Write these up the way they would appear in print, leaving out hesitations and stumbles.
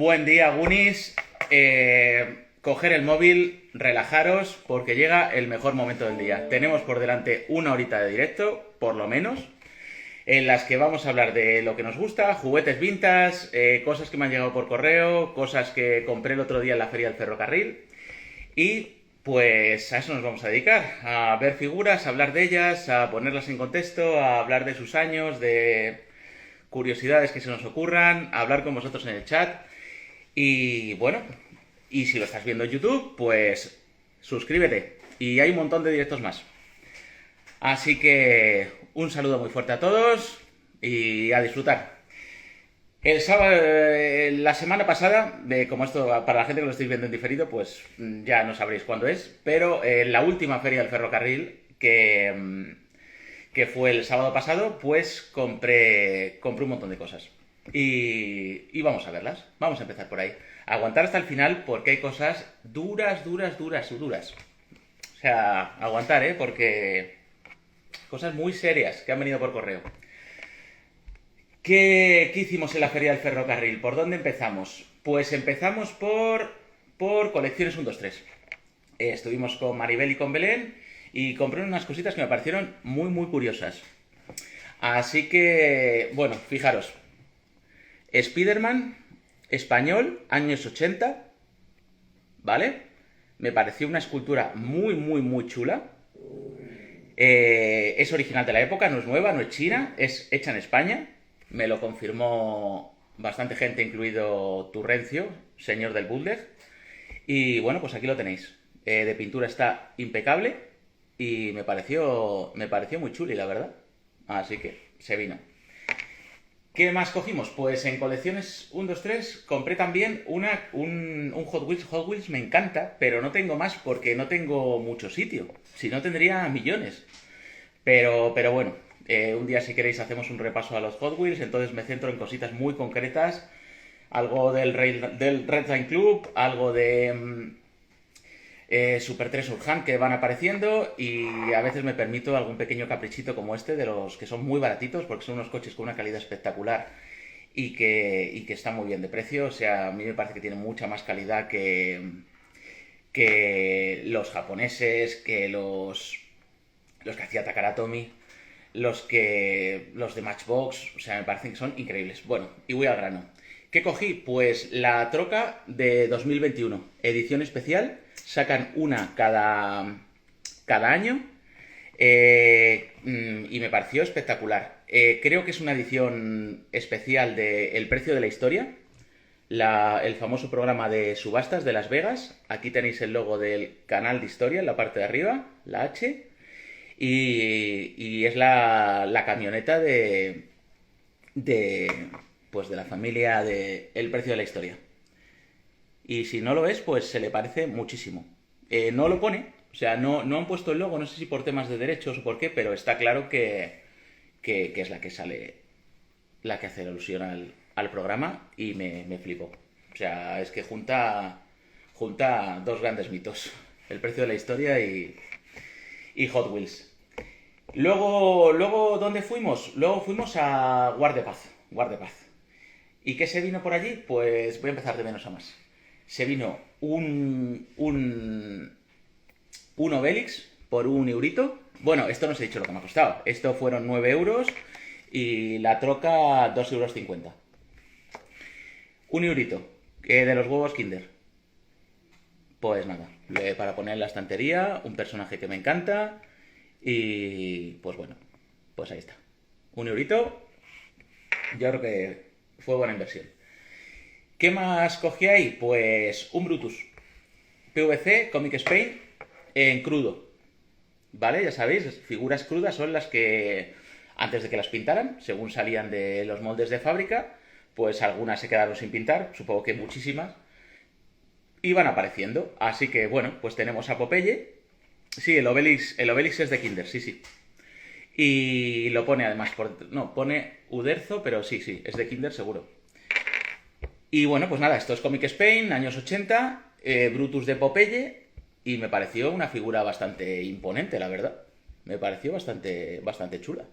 Buen día, Gunis. Coger el móvil, relajaros, porque llega el mejor momento del día. Tenemos por delante una horita de directo, por lo menos, en las que vamos a hablar de lo que nos gusta, juguetes vintage, cosas que me han llegado por correo, cosas que compré el otro día en la Feria del Ferrocarril. Y pues a eso nos vamos a dedicar, a ver figuras, a hablar de ellas, a ponerlas en contexto, a hablar de sus años, de curiosidades que se nos ocurran, a hablar con vosotros en el chat. Y bueno, y si lo estás viendo en YouTube, pues suscríbete. Y hay un montón de directos más. Así que un saludo muy fuerte a todos y a disfrutar. El sábado, la semana pasada, como esto para la gente que lo estáis viendo en diferido, pues ya no sabréis cuándo es, pero en la última feria del ferrocarril, que fue el sábado pasado, pues compré un montón de cosas. Y vamos a verlas. Vamos a empezar por ahí. Aguantar hasta el final porque hay cosas duras. O sea, aguantar, porque cosas muy serias que han venido por correo. ¿Qué hicimos en la feria del ferrocarril? ¿Por dónde empezamos? Pues empezamos por colecciones 1, 2, 3. Estuvimos con Maribel y con Belén y compré unas cositas que me parecieron muy curiosas. Así que, bueno, fijaros. Spider-Man, español, años 80, ¿vale? Me pareció una escultura muy chula. Es original de la época, no es nueva, no es china, es hecha en España. Me lo confirmó bastante gente, incluido Turrencio, señor del bootleg. Y bueno, pues aquí lo tenéis. De pintura está impecable y me pareció muy chuli, la verdad. Así que se vino. ¿Qué más cogimos? Pues en colecciones 1, 2, 3 compré también un Hot Wheels. Hot Wheels me encanta, pero no tengo más porque no tengo mucho sitio. Si no, tendría millones. Pero bueno, un día si queréis hacemos un repaso a los Hot Wheels, entonces me centro en cositas muy concretas. Algo del Red Line Club, algo de Super 3 Urgent que van apareciendo y a veces me permito algún pequeño caprichito como este de los que son muy baratitos porque son unos coches con una calidad espectacular y que están muy bien de precio. O sea, a mí me parece que tienen mucha más calidad que los japoneses, que los que hacía Takara Tomy, los de Matchbox. O sea, me parecen que son increíbles. Bueno, y voy al grano. ¿Qué cogí? Pues la troca de 2021, edición especial. Sacan una cada año y me pareció espectacular. Creo que es una edición especial de El Precio de la Historia, el famoso programa de subastas de Las Vegas. Aquí tenéis el logo del canal de historia en la parte de arriba, la H, y es la camioneta pues de la familia de El Precio de la Historia. Y si no lo es, pues se le parece muchísimo. No lo pone, o sea, no han puesto el logo, no sé si por temas de derechos o por qué, pero está claro que es la que sale, la que hace alusión al programa y me flipó. O sea, es que junta dos grandes mitos, El Precio de la Historia y Hot Wheels. Luego, ¿dónde fuimos? Luego fuimos a Guardepaz. ¿Y qué se vino por allí? Pues voy a empezar de menos a más. Se vino un Obelix por un eurito. Bueno, esto no os he dicho lo que me ha costado. Esto fueron 9 euros y la troca 2,50 euros. Un eurito, de los huevos Kinder. Pues nada, para poner en la estantería, un personaje que me encanta y pues bueno, pues ahí está. Un eurito, yo creo que fue buena inversión. ¿Qué más cogí ahí? Pues un Brutus. PVC, Comic Spain, en crudo. ¿Vale? Ya sabéis, figuras crudas son las que, antes de que las pintaran, según salían de los moldes de fábrica, pues algunas se quedaron sin pintar, supongo que muchísimas, iban apareciendo. Así que, bueno, pues tenemos a Popeye. Sí, el Obelix es de Kinder, sí. Y lo pone además, no, pone Uderzo, pero sí, es de Kinder seguro. Y bueno, pues nada, esto es Comic Spain, años 80, Brutus de Popeye, y me pareció una figura bastante imponente, la verdad. Me pareció bastante chula.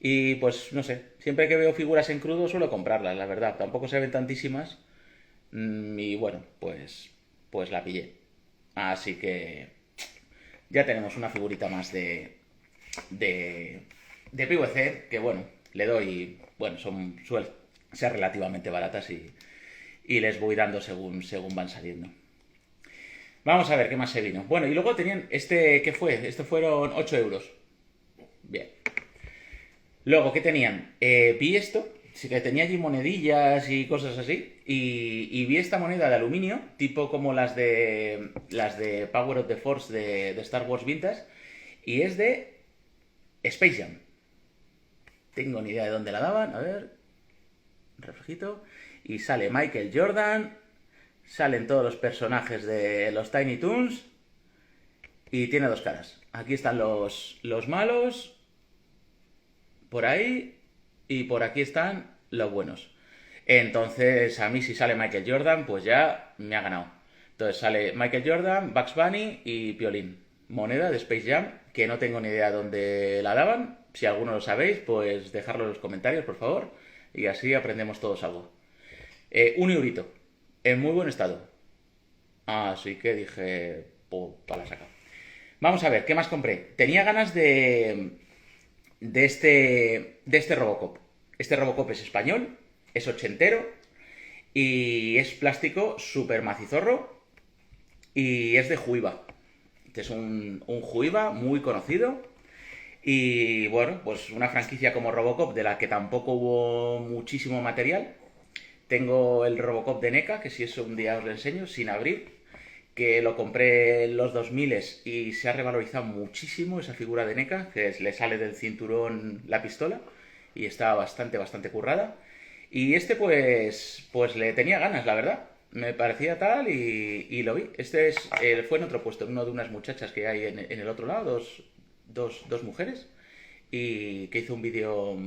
Y pues, no sé, siempre que veo figuras en crudo suelo comprarlas, la verdad. Tampoco se ven tantísimas, Y bueno, pues la pillé. Así que ya tenemos una figurita más de, de PVC que bueno, le doy, bueno, suelen ser relativamente baratas y les voy dando según van saliendo. Vamos a ver qué más se vino. Bueno, y luego tenían ¿qué fue? Esto fueron 8 euros. Bien. Luego, ¿qué tenían? Vi esto, sí que tenía allí monedillas y cosas así, y vi esta moneda de aluminio, tipo como las de Power of the Force de Star Wars Vintage, y es de Space Jam. Tengo ni idea de dónde la daban, a ver, reflejito, y sale Michael Jordan, salen todos los personajes de los Tiny Toons, y tiene dos caras. Aquí están los malos, por ahí, y por aquí están los buenos. Entonces, a mí si sale Michael Jordan, pues ya me ha ganado. Entonces sale Michael Jordan, Bugs Bunny y Piolín. Moneda de Space Jam, que no tengo ni idea dónde la daban. Si alguno lo sabéis, pues dejadlo en los comentarios, por favor. Y así aprendemos todos algo. Un eurito. En muy buen estado. Así que dije, pues para la saca. Vamos a ver, ¿qué más compré? Tenía ganas de este Robocop. Este Robocop es español, es ochentero y es plástico súper macizorro y es de Juiva. Este es un Juiva muy conocido y bueno, pues una franquicia como Robocop de la que tampoco hubo muchísimo material. Tengo el Robocop de NECA, que si eso un día os lo enseño, sin abrir, que lo compré en los 2000 y se ha revalorizado muchísimo esa figura de NECA, que le sale del cinturón la pistola y está bastante currada. Y este pues le tenía ganas, la verdad. Me parecía tal y lo vi. Fue en otro puesto, en uno de unas muchachas que hay en el otro lado, dos mujeres, y que hizo un vídeo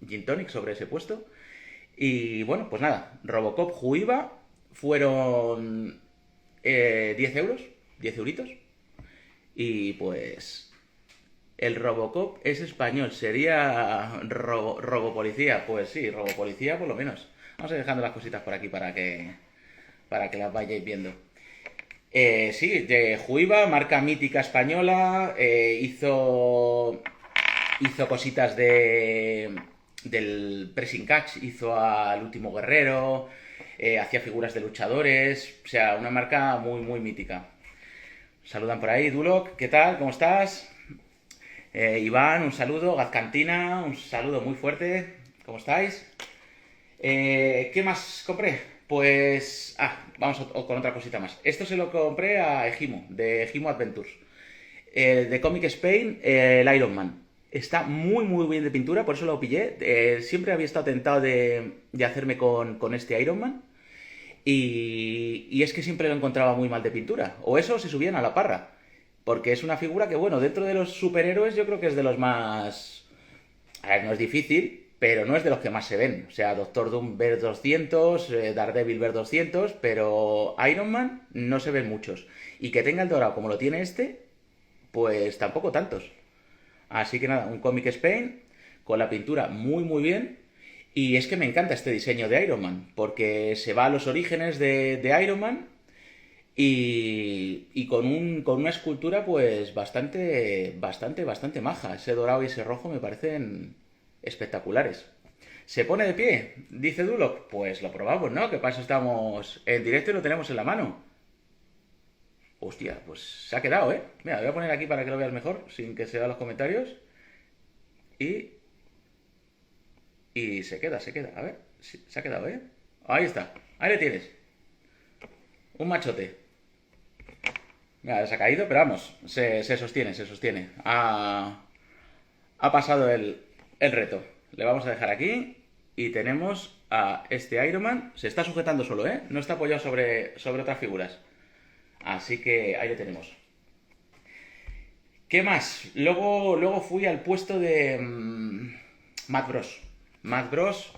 Gin Tonic sobre ese puesto. Y bueno, pues nada, Robocop Juiva fueron 10 euros, 10 euritos. Y pues el Robocop es español, sería Robopolicía. Pues sí, Robopolicía por lo menos. Vamos a ir dejando las cositas por aquí para que las vayáis viendo. Sí, de Juiva, marca mítica española, hizo cositas del Pressing Catch, hizo al Último Guerrero, hacía figuras de luchadores, o sea, una marca muy mítica. Saludan por ahí, Duloc, ¿qué tal? ¿Cómo estás? Iván, un saludo, Gazcantina, un saludo muy fuerte, ¿cómo estáis? ¿Qué más compré? Pues, vamos con otra cosita más. Esto se lo compré a Ejimo, de Ejimo Adventures. De Comic Spain, el Iron Man. Está muy bien de pintura, por eso lo pillé. Siempre había estado tentado de hacerme con este Iron Man. Y es que siempre lo encontraba muy mal de pintura. O eso se subían a la parra. Porque es una figura que, bueno, dentro de los superhéroes yo creo que es de los más... A ver, no es difícil, pero no es de los que más se ven. O sea, Doctor Doom ver 200, Daredevil ver 200, pero Iron Man no se ven muchos. Y que tenga el dorado como lo tiene este, pues tampoco tantos. Así que nada, un Comic Spain con la pintura muy bien. Y es que me encanta este diseño de Iron Man, porque se va a los orígenes de Iron Man y con una escultura pues bastante maja. Ese dorado y ese rojo me parecen espectaculares. ¿Se pone de pie? Dice Duloc. Pues lo probamos, ¿no? Que para eso estamos en directo y lo tenemos en la mano. Hostia, pues se ha quedado, ¿eh? Mira, lo voy a poner aquí para que lo veas mejor, sin que se vean los comentarios. Y... Y se queda. A ver, sí, se ha quedado, ¿eh? Ahí está, ahí le tienes. Un machote. Mira, se ha caído, pero vamos, se sostiene. Ha pasado el reto. Le vamos a dejar aquí y tenemos a este Iron Man. Se está sujetando solo, ¿eh? No está apoyado sobre otras figuras. Así que ahí lo tenemos. ¿Qué más? Luego fui al puesto de Matt Bros. Matt Bros,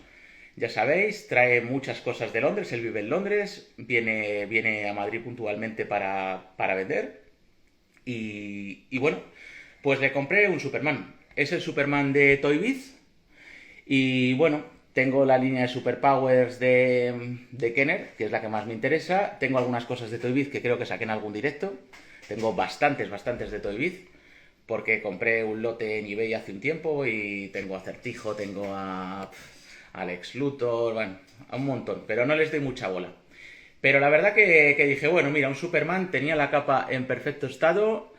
ya sabéis, trae muchas cosas de Londres. Él vive en Londres, viene a Madrid puntualmente para vender. Y bueno, pues le compré un Superman. Es el Superman de Toy Biz. Y bueno, tengo la línea de Superpowers de Kenner, que es la que más me interesa. Tengo algunas cosas de Toy Biz que creo que saqué en algún directo. Tengo bastantes de Toy Biz, porque compré un lote en eBay hace un tiempo y tengo a Certijo, tengo a Alex Luthor, bueno, a un montón, pero no les doy mucha bola. Pero la verdad que dije, bueno, mira, un Superman tenía la capa en perfecto estado,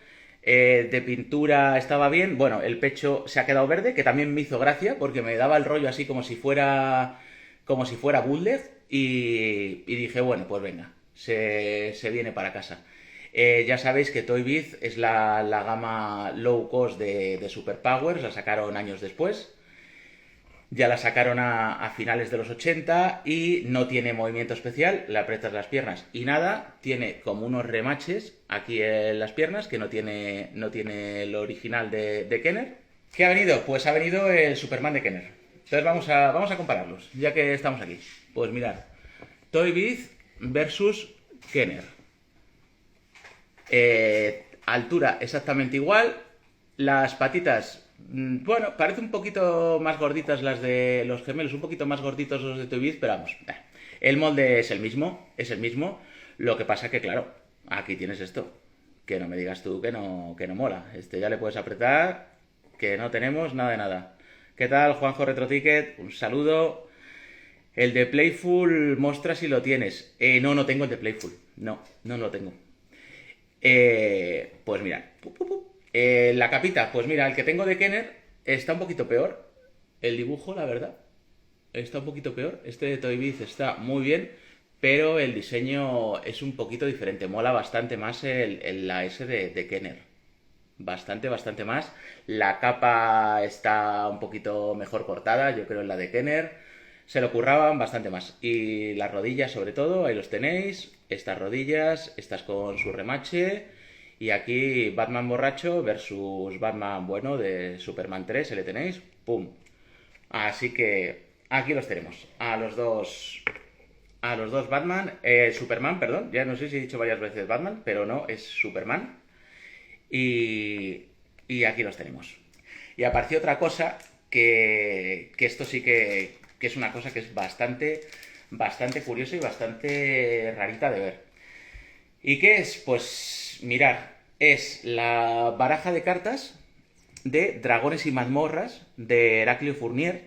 de pintura estaba bien, bueno, el pecho se ha quedado verde, que también me hizo gracia, porque me daba el rollo así como si fuera bootleg, y dije, bueno, pues venga, se viene para casa. Ya sabéis que Toy Biz es la gama low cost de Superpowers, la sacaron años después. Ya la sacaron a finales de los 80 y no tiene movimiento especial, le aprietas las piernas y nada, tiene como unos remaches aquí en las piernas que no tiene el original de Kenner. ¿Qué ha venido? Pues ha venido el Superman de Kenner. Entonces vamos a compararlos, ya que estamos aquí. Pues mirad, Toy Biz versus Kenner. Altura exactamente igual, las patitas, bueno, parece un poquito más gorditas las de los gemelos, un poquito más gorditos los de Toy Biz, pero vamos, el molde es el mismo, lo que pasa que claro, aquí tienes esto, que no me digas tú que no mola, este ya le puedes apretar, que no tenemos nada de nada. ¿Qué tal, Juanjo Retroticket? Un saludo. El de Playful, mostra si lo tienes. No tengo el de Playful, no lo tengo. Pues mira, la capita, pues mira, el que tengo de Kenner está un poquito peor. El dibujo, la verdad, está un poquito peor. Este de Toy Biz está muy bien, pero el diseño es un poquito diferente. Mola bastante más la S de Kenner. Bastante más. La capa está un poquito mejor cortada, yo creo, en la de Kenner. Se lo curraban bastante más. Y las rodillas, sobre todo, ahí los tenéis. Estas rodillas, estas con su remache. Y aquí Batman borracho versus Batman bueno de Superman 3, ¿se le tenéis? ¡Pum! Así que aquí los tenemos. A los dos Batman. Superman, perdón. Ya no sé si he dicho varias veces Batman, pero no, es Superman. Y aquí los tenemos. Y apareció otra cosa que esto sí que es una cosa que es bastante curiosa y bastante rarita de ver. ¿Y qué es? Pues mirar, es la baraja de cartas de Dragones y Mazmorras de Heraclio Fournier.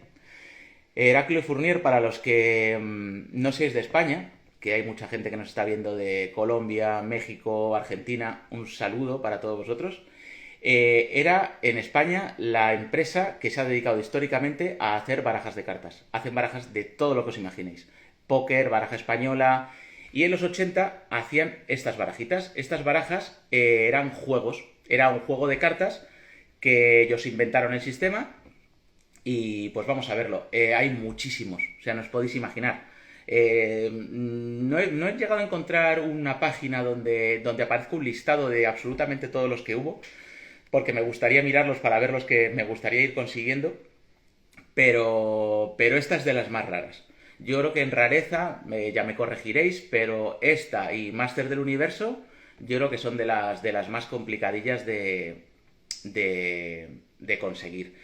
Heraclio Fournier, para los que no seáis de España, que hay mucha gente que nos está viendo de Colombia, México, Argentina, un saludo para todos vosotros. Era en España la empresa que se ha dedicado históricamente a hacer barajas de cartas. Hacen barajas de todo lo que os imaginéis. Póker, baraja española. Y en los 80 hacían estas barajitas. Estas barajas eran juegos. Era un juego de cartas que ellos inventaron el sistema. Y pues vamos a verlo. Hay muchísimos. O sea, no os podéis imaginar. No he llegado a encontrar una página donde aparezca un listado de absolutamente todos los que hubo, porque me gustaría mirarlos para ver los que me gustaría ir consiguiendo, pero esta es de las más raras. Yo creo que en rareza, ya me corregiréis, pero esta y Master del Universo, yo creo que son de las más complicadillas de conseguir.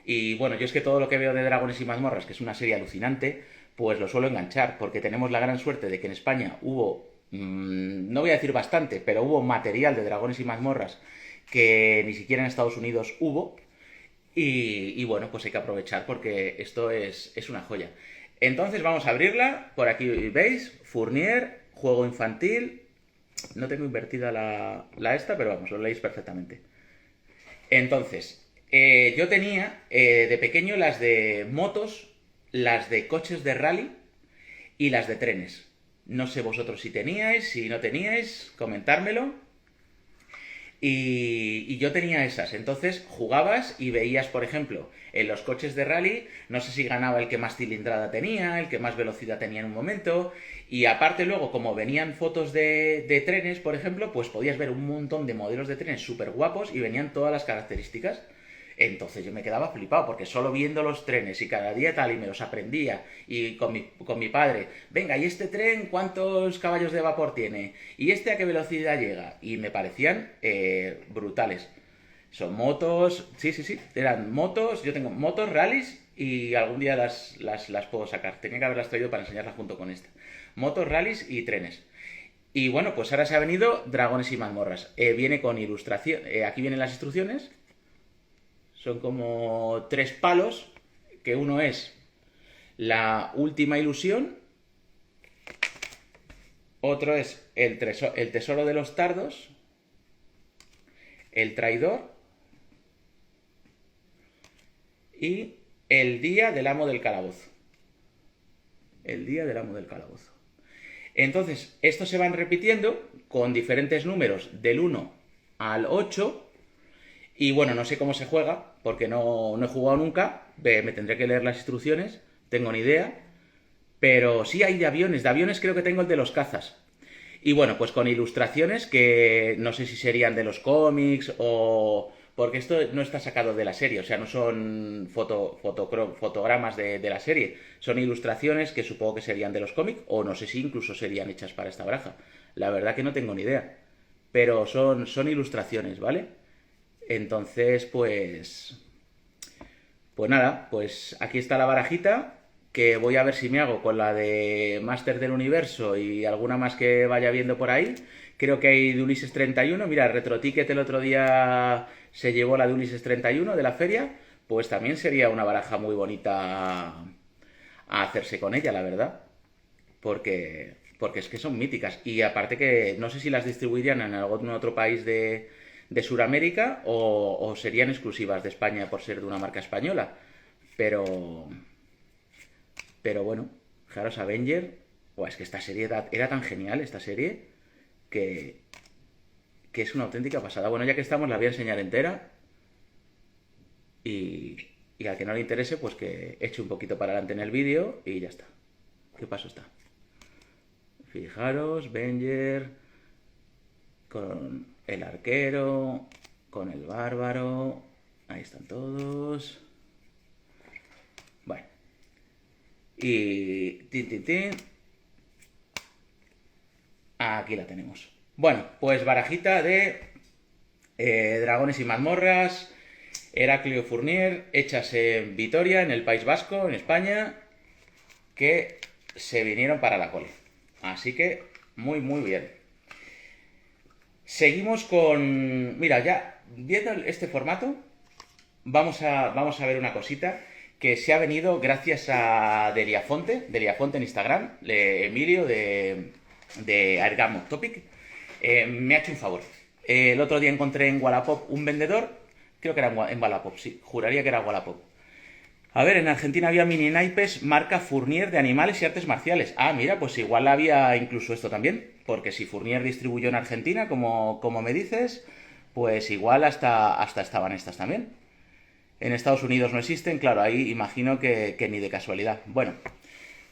Y bueno, yo es que todo lo que veo de Dragones y Mazmorras, que es una serie alucinante, pues lo suelo enganchar, porque tenemos la gran suerte de que en España hubo, no voy a decir bastante, pero hubo material de Dragones y Mazmorras que ni siquiera en Estados Unidos hubo. Y bueno, pues hay que aprovechar porque esto es una joya. Entonces vamos a abrirla. Por aquí veis, Fournier, juego infantil. No tengo invertida la esta, pero vamos, lo leéis perfectamente. Entonces, yo tenía de pequeño las de motos, las de coches de rally y las de trenes. No sé vosotros si teníais, si no teníais, comentármelo. Y yo tenía esas. Entonces jugabas y veías, por ejemplo, en los coches de rally, no sé si ganaba el que más cilindrada tenía, el que más velocidad tenía en un momento. Y aparte luego, como venían fotos de trenes, por ejemplo, pues podías ver un montón de modelos de trenes súper guapos y venían todas las características. Entonces yo me quedaba flipado, porque solo viendo los trenes y cada día tal, y me los aprendía, y con mi padre, venga, ¿y este tren cuántos caballos de vapor tiene? ¿Y este a qué velocidad llega? Y me parecían brutales. Son motos, sí, sí, sí, eran motos, yo tengo motos, rallies y algún día las puedo sacar. Tenía que haberlas traído para enseñarlas junto con esta. Motos, rallies y trenes. Y bueno, pues ahora se ha venido Dragones y Mazmorras. Viene con ilustración, aquí vienen las instrucciones. Son como tres palos, que uno es la última ilusión, otro es el tesoro de los tardos, el traidor y el día del amo del calabozo. El día del amo del calabozo. Entonces, estos se van repitiendo con diferentes números del 1 al 8. Y bueno, no sé cómo se juega, porque no he jugado nunca. Me tendré que leer las instrucciones, tengo ni idea. Pero sí hay de aviones creo que tengo el de los cazas. Y bueno, pues con ilustraciones que no sé si serían de los cómics o... Porque esto no está sacado de la serie, o sea, no son fotogramas de la serie, son ilustraciones que supongo que serían de los cómics o no sé si incluso serían hechas para esta baraja. La verdad que no tengo ni idea, pero son ilustraciones, ¿vale? Entonces, pues nada, pues aquí está la barajita que voy a ver si me hago con la de Máster del Universo y alguna más que vaya viendo por ahí. Creo que hay de Ulises 31. Mira, Retroticket el otro día se llevó la de Ulises 31 de la feria. Pues también sería una baraja muy bonita a hacerse con ella, la verdad. Porque es que son míticas. Y aparte que no sé si las distribuirían en algún otro país de Sudamérica o serían exclusivas de España por ser de una marca española. Pero, pero bueno, Heroes Avenger, es que esta serie era tan genial, esta serie, que, que es una auténtica pasada. Bueno, ya que estamos, la voy a enseñar entera y, y al que no le interese, pues que eche un poquito para adelante en el vídeo y ya está. ¿Qué paso está? Fijaros, Avenger, con el arquero, con el bárbaro, ahí están todos. Bueno, y aquí la tenemos. Bueno, pues barajita de Dragones y Mazmorras, Heraclio Fournier, hechas en Vitoria, en el País Vasco, en España, que se vinieron para la cole. Así que, muy, muy bien. Seguimos con... Mira, ya viendo este formato, vamos a ver una cosita que se ha venido gracias a Deliafonte en Instagram, Emilio de Airgamo Topic, me ha hecho un favor. El otro día encontré en Wallapop un vendedor, creo que era en Wallapop, sí, juraría que era Wallapop. A ver, en Argentina había mini naipes marca Fournier de animales y artes marciales. Ah, mira, pues igual había incluso esto también, porque si Fournier distribuyó en Argentina, como me dices, pues igual hasta estaban estas también. En Estados Unidos no existen, claro, ahí imagino que ni de casualidad. Bueno,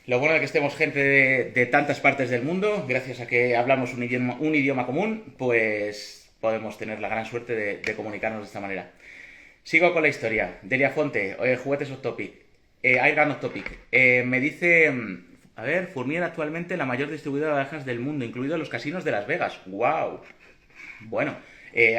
lo bueno de que estemos gente de tantas partes del mundo, gracias a que hablamos un idioma común, pues podemos tener la gran suerte de comunicarnos de esta manera. Sigo con la historia. Delia Fonte, juguetes off topic. Airgun off topic. Me dice, a ver, Fournier actualmente la mayor distribuidora de barajas del mundo, incluidos los casinos de Las Vegas. ¡Wow! Bueno,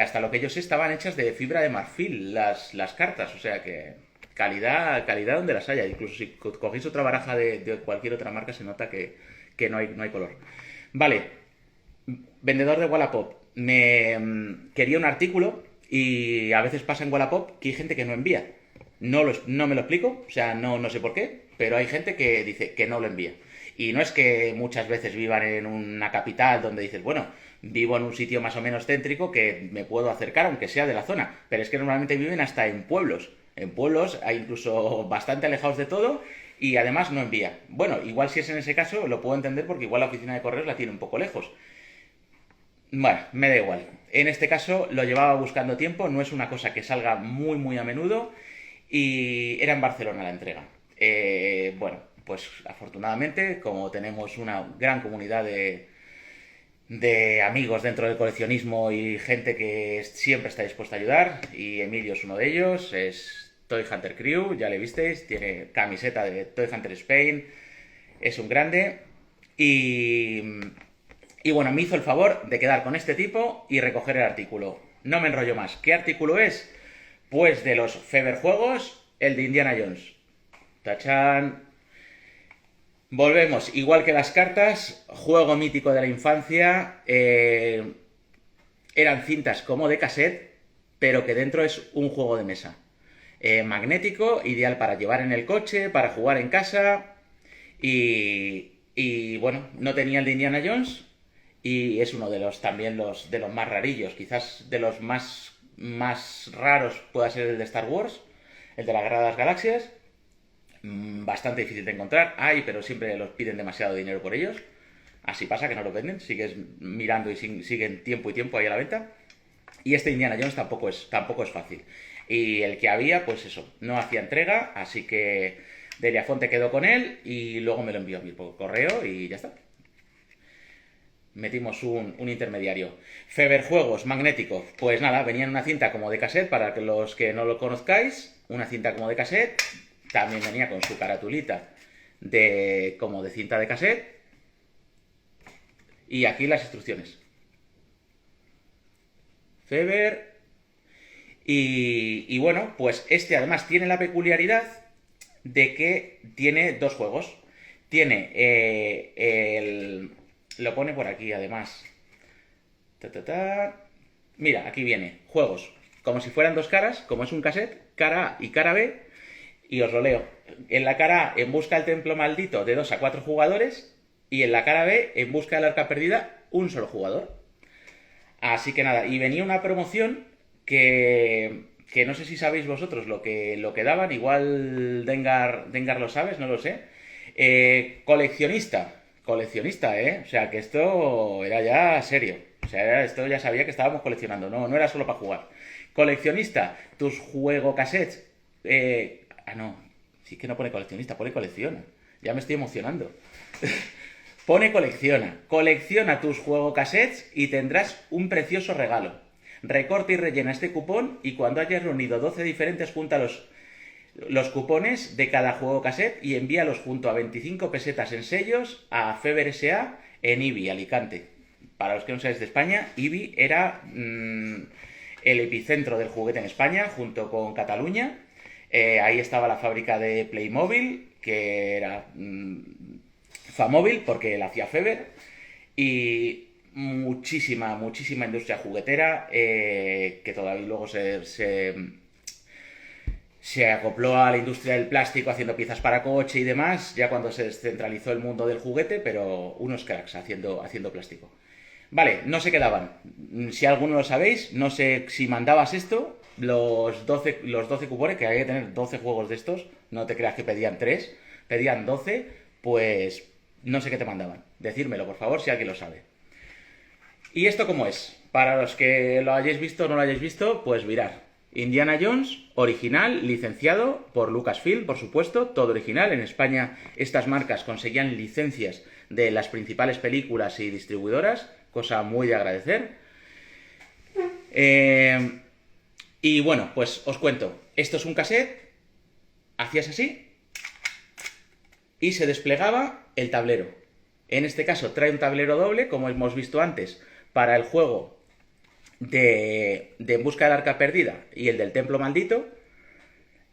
hasta lo que yo sé estaban hechas de fibra de marfil las cartas, o sea que calidad donde las haya. Incluso si cogéis otra baraja de cualquier otra marca se nota que no hay color. Vale, vendedor de Wallapop. Quería un artículo y a veces pasa en Wallapop que hay gente que no envía. No me lo explico, o sea, no sé por qué, pero hay gente que dice que no lo envía. Y no es que muchas veces vivan en una capital donde dices, bueno, vivo en un sitio más o menos céntrico que me puedo acercar aunque sea de la zona, pero es que normalmente viven hasta en pueblos. En pueblos, hay incluso bastante alejados de todo y además no envía. Bueno, igual si es en ese caso lo puedo entender porque igual la oficina de correos la tiene un poco lejos. Bueno, me da igual. En este caso lo llevaba buscando tiempo, no es una cosa que salga muy muy a menudo y era en Barcelona la entrega. Bueno, pues afortunadamente, como tenemos una gran comunidad de amigos dentro del coleccionismo y gente que siempre está dispuesta a ayudar, y Emilio es uno de ellos, es Toy Hunter Crew, ya le visteis, tiene camiseta de Toy Hunter Spain, es un grande y bueno, me hizo el favor de quedar con este tipo y recoger el artículo. no me enrollo más. ¿Qué artículo es? Pues de los Feber Juegos, el de Indiana Jones. Tachán. Volvemos, igual que las cartas, juego mítico de la infancia. Eran cintas como de cassette, pero que dentro es un juego de mesa. Magnético, ideal para llevar en el coche, para jugar en casa. Y bueno, no tenía el de Indiana Jones. Y es uno de los también de los más rarillos. Quizás de los más raros pueda ser el de Star Wars, el de la Guerra de las Galaxias. Bastante difícil de encontrar. Hay, pero siempre los piden demasiado dinero por ellos. Así pasa que no lo venden. Sigues mirando y siguen tiempo y tiempo ahí a la venta. Y este Indiana Jones tampoco es fácil. Y el que había, pues eso, no hacía entrega. Así que Deliafonte quedó con él y luego me lo envió a mi correo y ya está. Metimos un intermediario. Feber Juegos, magnético. Pues nada, venía en una cinta como de cassette, para que los que no lo conozcáis. Una cinta como de cassette. También venía con su caratulita como de cinta de cassette. Y aquí las instrucciones. Feber. Y bueno, pues este además tiene la peculiaridad de que tiene dos juegos. Tiene lo pone por aquí además. Mira, aquí viene. Juegos. Como si fueran dos caras, como es un cassette, cara A y cara B. Y os lo leo. En la cara A, en busca del templo maldito, de 2 a 4 jugadores. Y en la cara B, en busca del arca perdida, un solo jugador. Así que nada, y venía una promoción que no sé si sabéis vosotros lo que daban. Igual Dengar lo sabes, no lo sé. Coleccionista, o sea que esto era ya serio. O sea, esto ya sabía que estábamos coleccionando, no era solo para jugar. Coleccionista, tus juego cassettes. No, sí que no pone coleccionista, pone colecciona. Ya me estoy emocionando. Pone colecciona tus juego cassettes y tendrás un precioso regalo. Recorta y rellena este cupón y cuando hayas reunido 12 diferentes, junta los cupones de cada juego cassette y envíalos junto a 25 pesetas en sellos a Feber S.A. en Ibi, Alicante. Para los que no seáis de España, Ibi era el epicentro del juguete en España, junto con Cataluña. Ahí estaba la fábrica de Playmobil, que era Famóvil, porque la hacía Feber. Y muchísima industria juguetera que todavía luego se acopló a la industria del plástico haciendo piezas para coche y demás, ya cuando se descentralizó el mundo del juguete, pero unos cracks haciendo plástico. Vale, no se quedaban. Si alguno lo sabéis, no sé si mandabas esto, los 12 cupones, que hay que tener 12 juegos de estos, no te creas que pedían 3, pedían 12, pues no sé qué te mandaban. Decírmelo, por favor, si alguien lo sabe. ¿Y esto cómo es? Para los que lo hayáis visto o no lo hayáis visto, pues mirad. Indiana Jones, original, licenciado por Lucasfilm, por supuesto, todo original. En España estas marcas conseguían licencias de las principales películas y distribuidoras, cosa muy de agradecer. Y bueno, pues os cuento. Esto es un cassette, hacías así y se desplegaba el tablero. En este caso trae un tablero doble, como hemos visto antes, para el juego de En busca del arca perdida y el del templo maldito.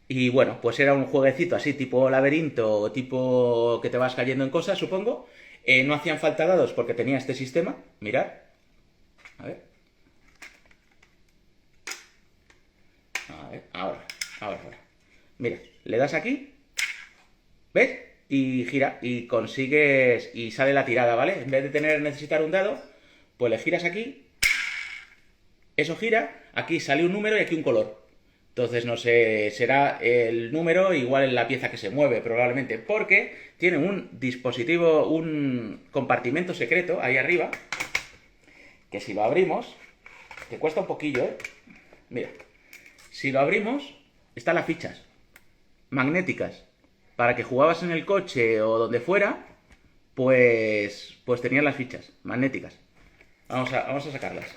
Y bueno, pues era un jueguecito así tipo laberinto, tipo que te vas cayendo en cosas, supongo. No hacían falta dados porque tenía este sistema. Mirad. A ver. Ahora. Mira, le das aquí. ¿Ves? Y gira. Y consigues. Y sale la tirada, ¿vale? En vez de necesitar un dado, pues le giras aquí. Eso gira. Aquí sale un número y aquí un color. Entonces, no sé, será el número igual en la pieza que se mueve, probablemente. Porque tiene un dispositivo, un compartimento secreto ahí arriba. Que si lo abrimos, te cuesta un poquillo, ¿eh? Mira. Si lo abrimos, están las fichas magnéticas. Para que jugabas en el coche o donde fuera, pues tenían las fichas magnéticas. Vamos a sacarlas.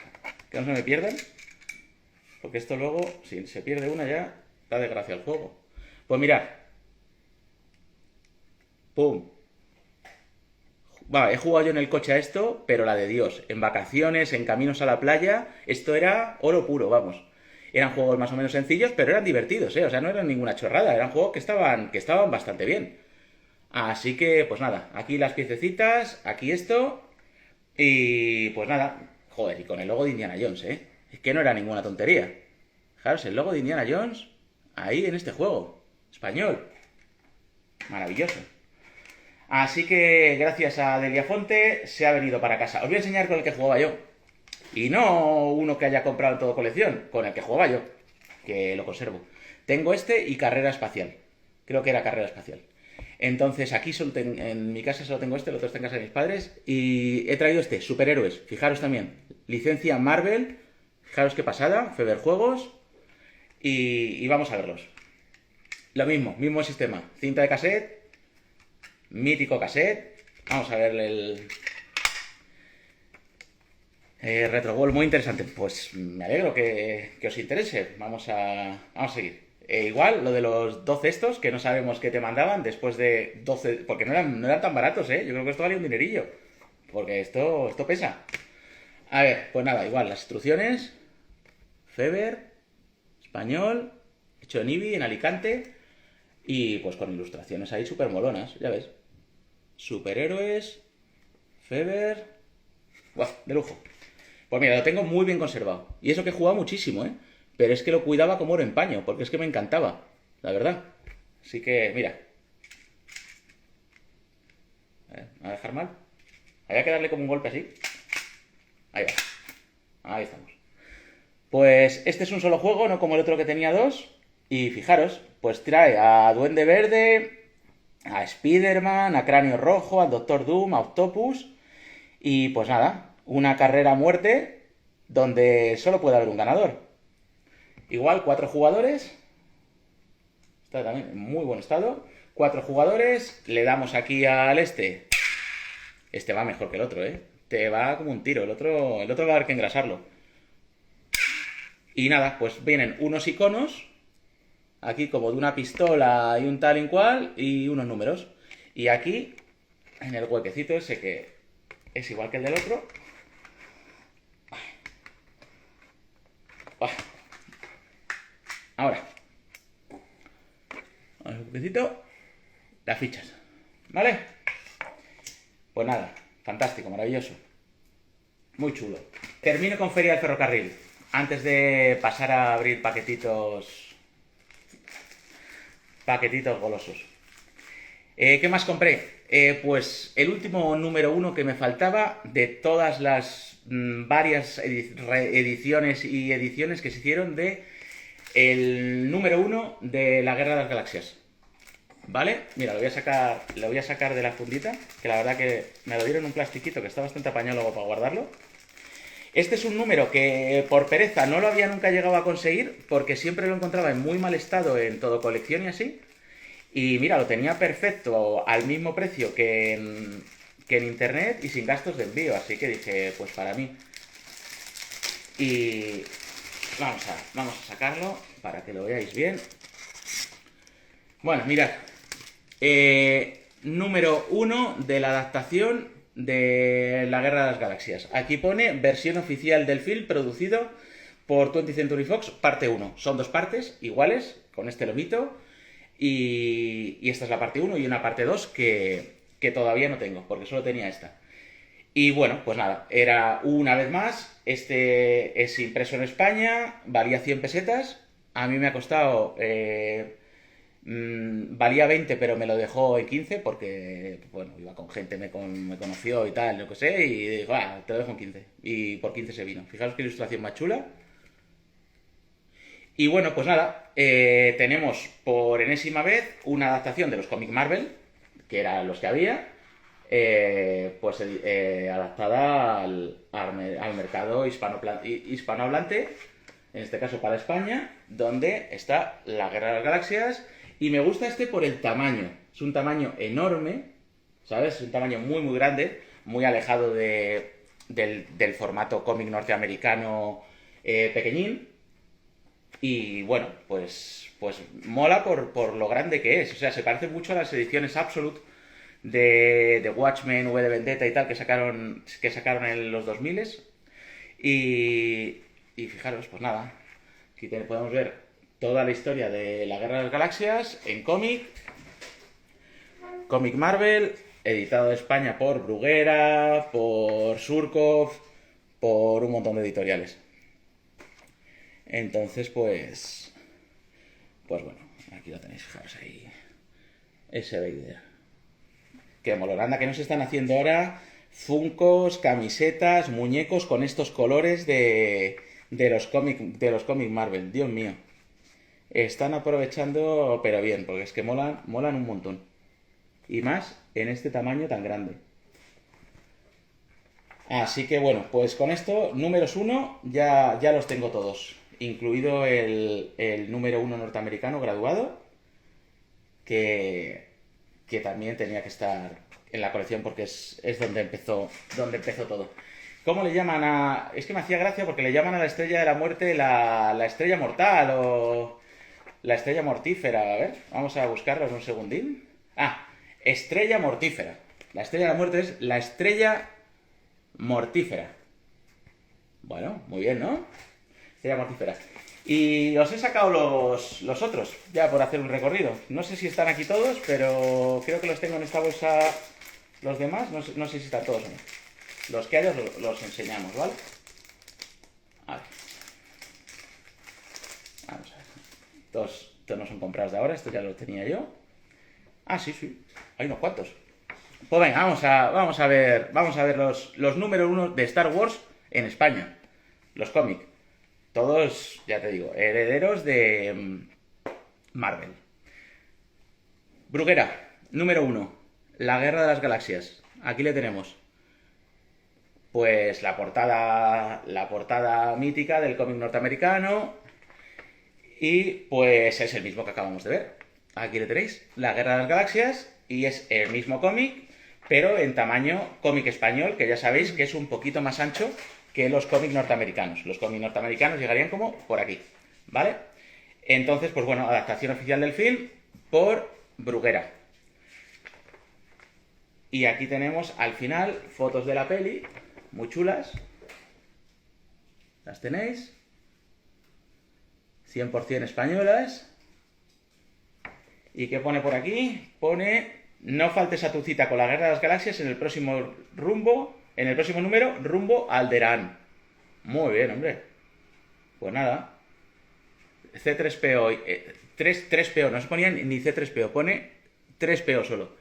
Que no se me pierdan. Porque esto luego, si se pierde una ya, da desgracia al juego. Pues mirad. ¡Pum! Bueno, he jugado yo en el coche a esto, pero la de Dios. En vacaciones, en caminos a la playa, esto era oro puro, vamos. Eran juegos más o menos sencillos, pero eran divertidos, ¿eh? O sea, no eran ninguna chorrada, eran juegos que estaban bastante bien. Así que, pues nada, aquí las piececitas, aquí esto, y pues nada, joder, y con el logo de Indiana Jones, ¿eh? Es que no era ninguna tontería. Fijaros, el logo de Indiana Jones, ahí en este juego, español, maravilloso. Así que gracias a Deliafonte se ha venido para casa. Os voy a enseñar con el que jugaba yo. Y no uno que haya comprado en todo colección, con el que jugaba yo, que lo conservo. Tengo este y Carrera Espacial. Creo que era Carrera Espacial. Entonces aquí en mi casa solo tengo este, el otro está en casa de mis padres. Y he traído este, Superhéroes. Fijaros también, licencia Marvel. Fijaros qué pasada, Feber Juegos. Y vamos a verlos. Lo mismo, mismo sistema. Cinta de cassette, mítico cassette. Vamos a ver el Retro Ball, muy interesante. Pues me alegro que os interese. Vamos a seguir. Igual, lo de los 12 estos, que no sabemos qué te mandaban después de 12, porque no eran tan baratos, ¿eh? Yo creo que esto valía un dinerillo. Porque esto pesa. A ver, pues nada, igual, las instrucciones. Feber, español, hecho en Ibi, en Alicante. Y pues con ilustraciones ahí súper molonas, ya ves. Superhéroes, Feber. Buah, de lujo. Pues mira, lo tengo muy bien conservado. Y eso que he jugado muchísimo, ¿eh? Pero es que lo cuidaba como oro en paño, porque es que me encantaba, la verdad. Así que, mira. A ver, ¿me va a dejar mal? Había que darle como un golpe así. Ahí va. Ahí estamos. Pues este es un solo juego, no como el otro que tenía dos. Y fijaros, pues trae a Duende Verde, a Spider-Man, a Cráneo Rojo, al Doctor Doom, a Octopus. Y pues nada, una carrera a muerte donde solo puede haber un ganador. Igual, 4 jugadores. Está también en muy buen estado. 4 jugadores. Le damos aquí al este. Este va mejor que el otro, ¿eh? Te va como un tiro. El otro va a haber que engrasarlo. Y nada, pues vienen unos iconos. Aquí como de una pistola y un tal y cual. Y unos números. Y aquí, en el huequecito ese que es igual que el del otro. Ahora, al huequecito, las fichas. ¿Vale? Pues nada, fantástico, maravilloso. Muy chulo. Termino con Feria del Ferrocarril. Antes de pasar a abrir paquetitos golosos. ¿Qué más compré? Pues el último número 1 que me faltaba de todas las varias ediciones y ediciones que se hicieron de el número 1 de la Guerra de las Galaxias. ¿Vale? Mira, lo voy a sacar de la fundita, que la verdad que me lo dieron en un plastiquito que está bastante apañado luego para guardarlo. Este es un número que por pereza no lo había nunca llegado a conseguir, porque siempre lo encontraba en muy mal estado en todo colección y así. Y mira, lo tenía perfecto al mismo precio que en internet y sin gastos de envío, así que dije, pues para mí. Y vamos a sacarlo para que lo veáis bien. Bueno, mirad. Número 1 de la adaptación de la Guerra de las Galaxias. Aquí pone versión oficial del film producido por 20th Century Fox, parte 1. Son 2 partes iguales, con este lomito. Y esta es la parte 1 y una parte 2 que todavía no tengo, porque solo tenía esta. Y bueno, pues nada, era una vez más, este es impreso en España, valía 100 pesetas, a mí me ha costado, valía 20 pero me lo dejó en 15 porque, bueno, iba con gente, me conoció y tal, lo que sé, y dijo, te lo dejo en 15, y por 15 se vino. Fijaros qué ilustración más chula. Y bueno, pues nada, tenemos por enésima vez una adaptación de los cómics Marvel, que eran los que había, adaptada al mercado hispanohablante, en este caso para España, donde está la Guerra de las Galaxias, y me gusta este por el tamaño. Es un tamaño enorme, ¿sabes? Es un tamaño muy muy grande, muy alejado del formato cómic norteamericano pequeñín. Y bueno, pues mola por lo grande que es. O sea, se parece mucho a las ediciones Absolute de Watchmen, V de Vendetta y tal, que sacaron en los 2000. Y fijaros, pues nada, aquí podemos ver toda la historia de la Guerra de las Galaxias en cómic Marvel, editado en España por Bruguera, por Surkov, por un montón de editoriales. Entonces, pues bueno, aquí lo tenéis, fijaros ahí, ese Vader. Que moloranda que nos están haciendo ahora funcos, camisetas, muñecos con estos colores de los cómic Marvel. Dios mío. Están aprovechando, pero bien, porque es que molan un montón. Y más en este tamaño tan grande. Así que bueno, pues con esto, números 1, ya los tengo todos. Incluido el número 1 norteamericano graduado, que también tenía que estar en la colección porque es donde empezó todo. ¿Cómo le llaman a...? Es que me hacía gracia porque le llaman a la estrella de la muerte la estrella mortal o la estrella mortífera. A ver, vamos a buscarlo en un segundín. Ah, estrella mortífera. La estrella de la muerte es la estrella mortífera. Bueno, muy bien, ¿no? Estrella mortífera. Y os he sacado los otros, ya por hacer un recorrido. No sé si están aquí todos, pero creo que los tengo en esta bolsa los demás. No sé si están todos o no. Los que haya los enseñamos, ¿vale? A ver. Vamos a ver. Estos no son comprados de ahora, estos ya los tenía yo. Ah, sí. Hay unos cuantos. Pues venga, vamos a ver los número 1 de Star Wars en España. Los cómics. Todos, ya te digo, herederos de Marvel. Bruguera, número 1. La Guerra de las Galaxias. Aquí le tenemos. Pues la portada mítica del cómic norteamericano. Y pues es el mismo que acabamos de ver. Aquí le tenéis. La Guerra de las Galaxias. Y es el mismo cómic, pero en tamaño cómic español, que ya sabéis que es un poquito más ancho que los cómics norteamericanos. Los cómics norteamericanos llegarían como por aquí, ¿vale? Entonces, pues bueno, adaptación oficial del film por Bruguera. Y aquí tenemos al final fotos de la peli, muy chulas. Las tenéis. 100% españolas. ¿Y qué pone por aquí? Pone: no faltes a tu cita con la Guerra de las Galaxias en el próximo número, rumbo a Alderaan. Muy bien, hombre. Pues nada. C3PO. 3PO, no se ponía ni C3PO, pone 3PO solo.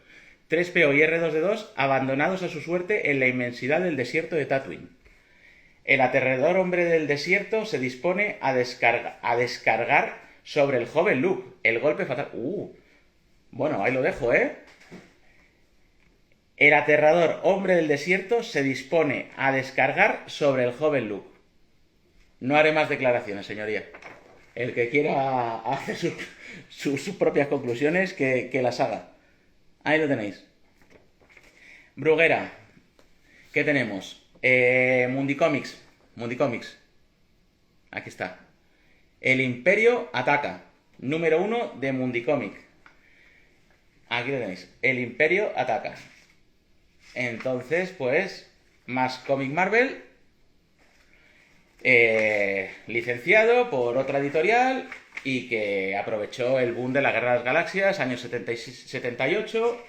3PO y R2D2 abandonados a su suerte en la inmensidad del desierto de Tatooine. El aterrador hombre del desierto se dispone a descargar sobre el joven Luke. El golpe fatal. Bueno, ahí lo dejo, ¿eh? El aterrador hombre del desierto se dispone a descargar sobre el joven Luke. No haré más declaraciones, señoría. El que quiera hacer sus propias conclusiones, que las haga. Ahí lo tenéis. Bruguera. ¿Qué tenemos? Mundicomics. Aquí está. El Imperio ataca. Número 1 de Mundicomic. Aquí lo tenéis. El Imperio ataca. Entonces, pues, más cómic Marvel, licenciado por otra editorial y que aprovechó el boom de la Guerra de las Galaxias, años 78,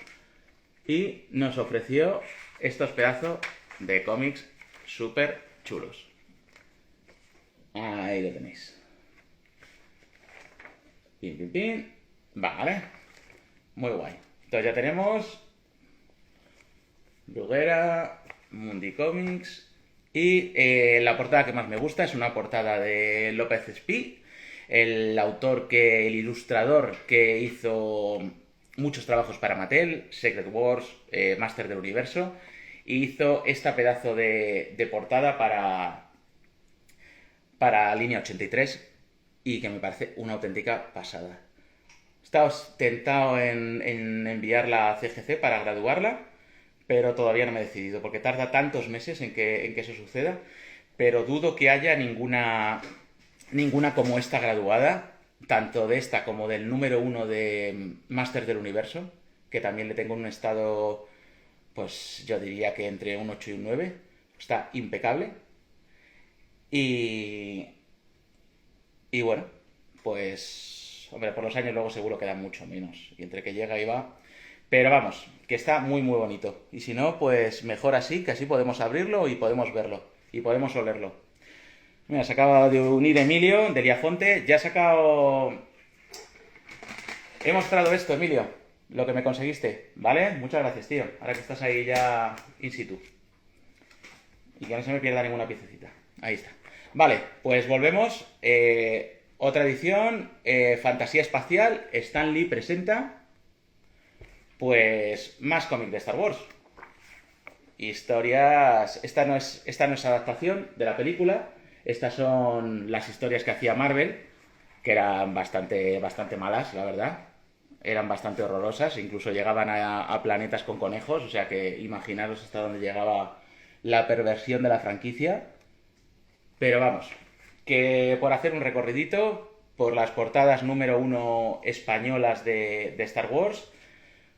y nos ofreció estos pedazos de cómics súper chulos. Ahí lo tenéis. Pin. Vale. Muy guay. Entonces ya tenemos Bruguera, Mundicomics. Y la portada que más me gusta es una portada de López Espí, el ilustrador que hizo muchos trabajos para Mattel, Secret Wars, Master del Universo, y hizo esta pedazo de portada para Línea 83 y que me parece una auténtica pasada. He estado tentado en enviarla a CGC para graduarla, pero todavía no me he decidido, porque tarda tantos meses en que eso suceda, pero dudo que haya ninguna como esta graduada, tanto de esta como del número 1 de Master del Universo, que también le tengo en un estado, pues yo diría que entre un 8 y un 9. Está impecable. Y, y bueno, pues, hombre, por los años luego seguro queda mucho menos. Y entre que llega y va. Pero vamos, que está muy, muy bonito. Y si no, pues mejor así, que así podemos abrirlo y podemos verlo. Y podemos olerlo. Mira, se acaba de unir Emilio, de Liafonte. Ya ha sacado... He mostrado esto, Emilio, lo que me conseguiste, ¿vale? Muchas gracias, tío. Ahora que estás ahí ya in situ. Y que no se me pierda ninguna piececita. Ahí está. Vale, pues volvemos. Otra edición, Fantasía Espacial. Stan Lee presenta, pues, más cómic de Star Wars. Historias... Esta no es adaptación de la película. Estas son las historias que hacía Marvel, que eran bastante, bastante malas, la verdad. Eran bastante horrorosas, incluso llegaban a planetas con conejos, o sea que imaginaros hasta dónde llegaba la perversión de la franquicia. Pero vamos, que por hacer un recorridito por las portadas número uno españolas de Star Wars,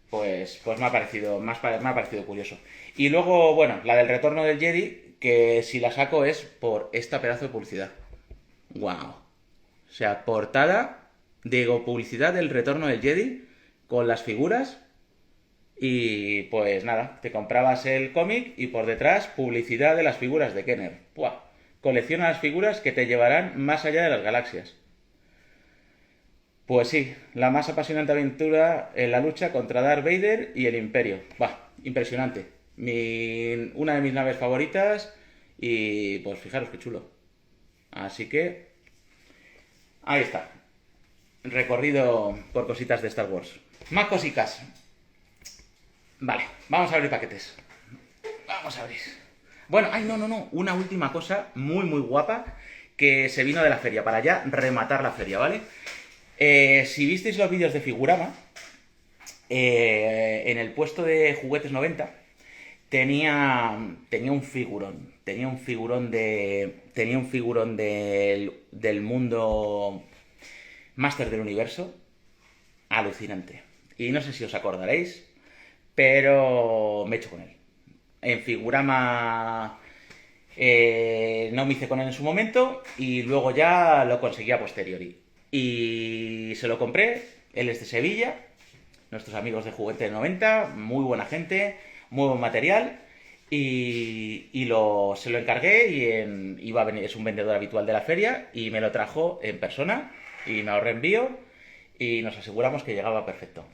pues me ha parecido curioso. Y luego, bueno, la del retorno del Jedi, que si la saco es por esta pedazo de publicidad. ¡Wow! O sea, portada, digo, publicidad del retorno del Jedi con las figuras. Y pues nada, te comprabas el cómic y por detrás publicidad de las figuras de Kenner. ¡Puah! Colecciona las figuras que te llevarán más allá de las galaxias. Pues sí, la más apasionante aventura en la lucha contra Darth Vader y el Imperio. ¡Bah! Impresionante. Una de mis naves favoritas y pues fijaros qué chulo. Así que ahí está. Recorrido por cositas de Star Wars. Más cositas. Vale, vamos a abrir paquetes. Vamos a abrir. Bueno, ay, no. Una última cosa muy, muy guapa que se vino de la feria, para ya rematar la feria, ¿vale? Si visteis los vídeos de Figurama, en el puesto de Juguetes 90 tenía un figurón. Tenía un figurón del mundo Máster del Universo. Alucinante. Y no sé si os acordaréis, pero me he hecho con él. En Figurama no me hice con él en su momento y luego ya lo conseguí a posteriori. Y se lo compré, él es de Sevilla, nuestros amigos de Juguete 90, muy buena gente, muy buen material. Se lo encargué y iba a venir, es un vendedor habitual de la feria y me lo trajo en persona y me ahorré envío y nos aseguramos que llegaba perfecto.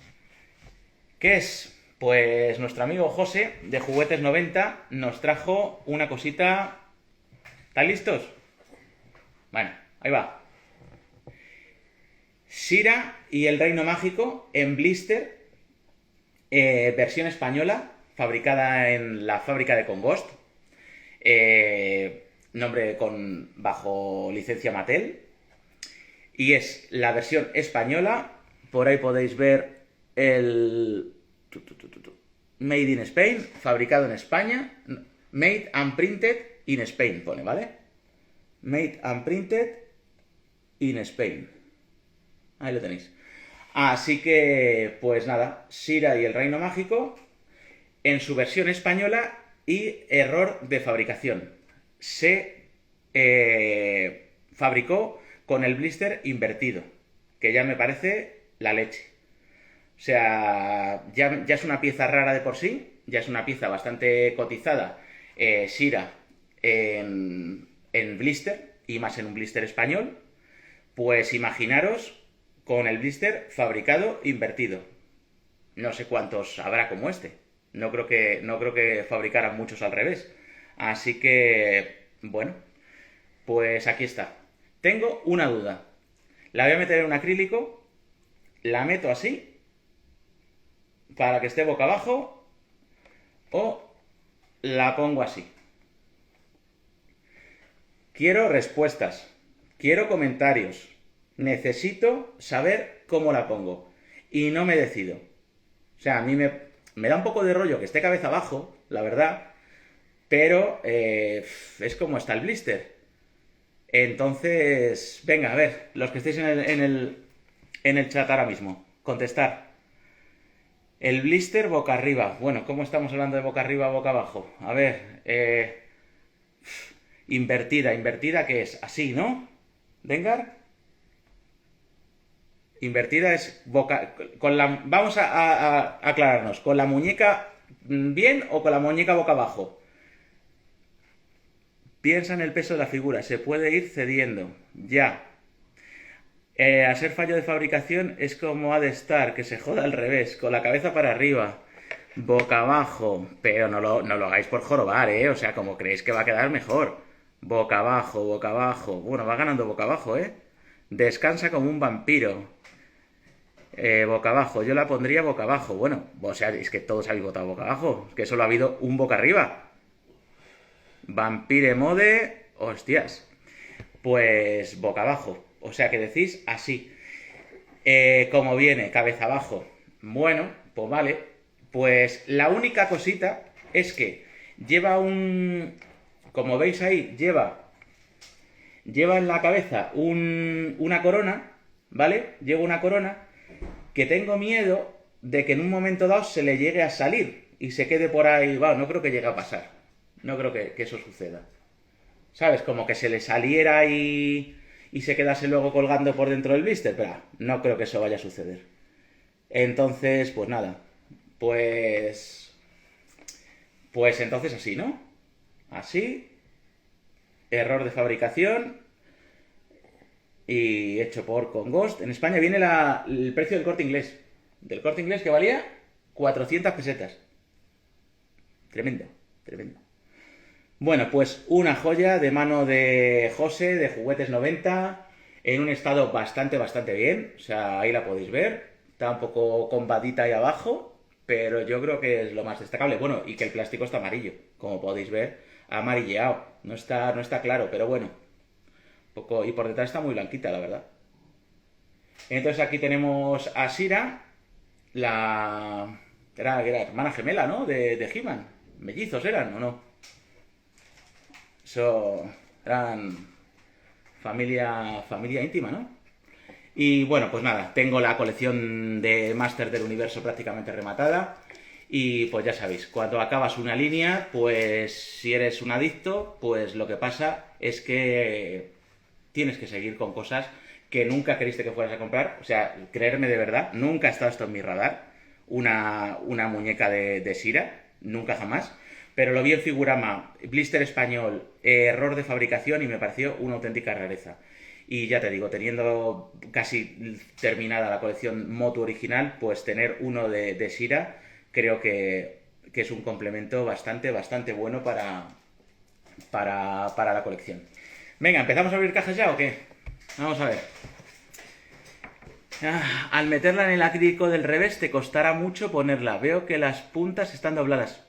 ¿Qué es? Pues nuestro amigo José de Juguetes 90 nos trajo una cosita. ¿Están listos? Bueno, ahí va. Shira y el Reino Mágico en blister, versión española, fabricada en la fábrica de Congost, nombre bajo licencia Mattel, y es la versión española. Por ahí podéis ver el Made in Spain, fabricado en España, Made and Printed in Spain, pone, ¿vale? Made and Printed in Spain. Ahí lo tenéis. Así que, pues nada, Shira y el Reino Mágico en su versión española y error de fabricación. Se fabricó con el blister invertido, que ya me parece la leche. O sea, ya es una pieza rara de por sí, ya es una pieza bastante cotizada, Shira en blister, y más en un blister español. Pues imaginaros con el blister fabricado invertido. No sé cuántos habrá como este. No creo que fabricaran muchos al revés. Así que, bueno, pues aquí está. Tengo una duda. La voy a meter en un acrílico, la meto así, para que esté boca abajo, o la pongo así. Quiero respuestas, quiero comentarios. Necesito saber cómo la pongo. Y no me decido. O sea, a mí me da un poco de rollo que esté cabeza abajo, la verdad. Pero es como está el blister. Entonces, venga, a ver, los que estéis en el chat ahora mismo, contestar. El blister boca arriba. Bueno, ¿cómo estamos hablando de boca arriba, boca abajo? A ver, invertida. ¿Invertida qué es? Así, ¿no? ¿Dengar? Invertida es boca... Con la, vamos a aclararnos. ¿Con la muñeca bien o con la muñeca boca abajo? Piensa en el peso de la figura. Se puede ir cediendo. Ya. Al ser fallo de fabricación es como ha de estar, que se joda al revés, con la cabeza para arriba, boca abajo, pero no lo hagáis por jorobar, ¿eh? O sea, como creéis que va a quedar mejor. Boca abajo, boca abajo. Bueno, va ganando boca abajo, ¿eh? Descansa como un vampiro. Boca abajo, yo la pondría boca abajo. Bueno, o sea, es que todos habéis votado boca abajo, es que solo ha habido un boca arriba. Vampire mode, hostias. Pues boca abajo. O sea que decís así. Como viene, cabeza abajo. Bueno, pues vale. Pues la única cosita es que lleva un... Como veis ahí, lleva en la cabeza una corona, ¿vale? Lleva una corona que tengo miedo de que en un momento dado se le llegue a salir y se quede por ahí. Bueno, no creo que llegue a pasar. No creo que eso suceda. ¿Sabes? Como que se le saliera y se quedase luego colgando por dentro del blister, pero no creo que eso vaya a suceder. Entonces, pues nada. Pues entonces así, ¿no? Así. Error de fabricación. Y hecho por Congost. En España viene el precio del Corte Inglés. Del Corte Inglés que valía 400 pesetas. Tremendo, tremendo. Bueno, pues una joya de mano de José, de Juguetes 90, en un estado bastante bien. O sea, ahí la podéis ver. Está un poco combadita ahí abajo, pero yo creo que es lo más destacable. Bueno, y que el plástico está amarillo, como podéis ver, amarilleado. No está claro, pero bueno. Poco, y por detrás está muy blanquita, la verdad. Entonces aquí tenemos a Shira, era hermana gemela, ¿no? De He-Man. Mellizos eran, ¿o no? Eso eran familia íntima, ¿no? Y bueno, pues nada, tengo la colección de Master del Universo prácticamente rematada. Y pues ya sabéis, cuando acabas una línea, pues si eres un adicto, pues lo que pasa es que tienes que seguir con cosas que nunca creíste que fueras a comprar. O sea, creerme de verdad, nunca ha estado esto en mi radar. Una muñeca de Shira, nunca jamás. Pero lo vi en Figurama, blister español, error de fabricación y me pareció una auténtica rareza. Y ya te digo, teniendo casi terminada la colección Motu original, pues tener uno de Shira creo que es un complemento bastante bueno para la colección. Venga, ¿empezamos a abrir cajas ya o qué? Vamos a ver. Al meterla en el acrílico del revés te costará mucho ponerla. Veo que las puntas están dobladas.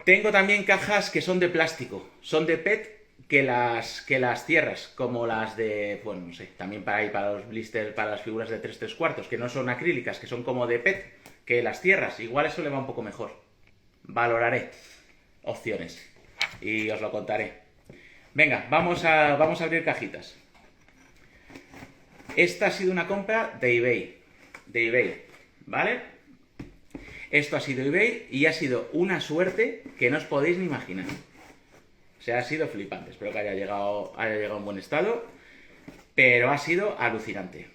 Tengo también cajas que son de plástico, son de PET que las cierras, como las de, bueno, no sé, también para los blisters, para las figuras de 3/3, que no son acrílicas, que son como de PET, que las cierras. Igual eso le va un poco mejor. Valoraré opciones y os lo contaré. Venga, vamos a abrir cajitas. Esta ha sido una compra de eBay, ¿vale? Esto ha sido eBay y ha sido una suerte que no os podéis ni imaginar. O sea, ha sido flipante. Espero que haya llegado en buen estado, pero ha sido alucinante.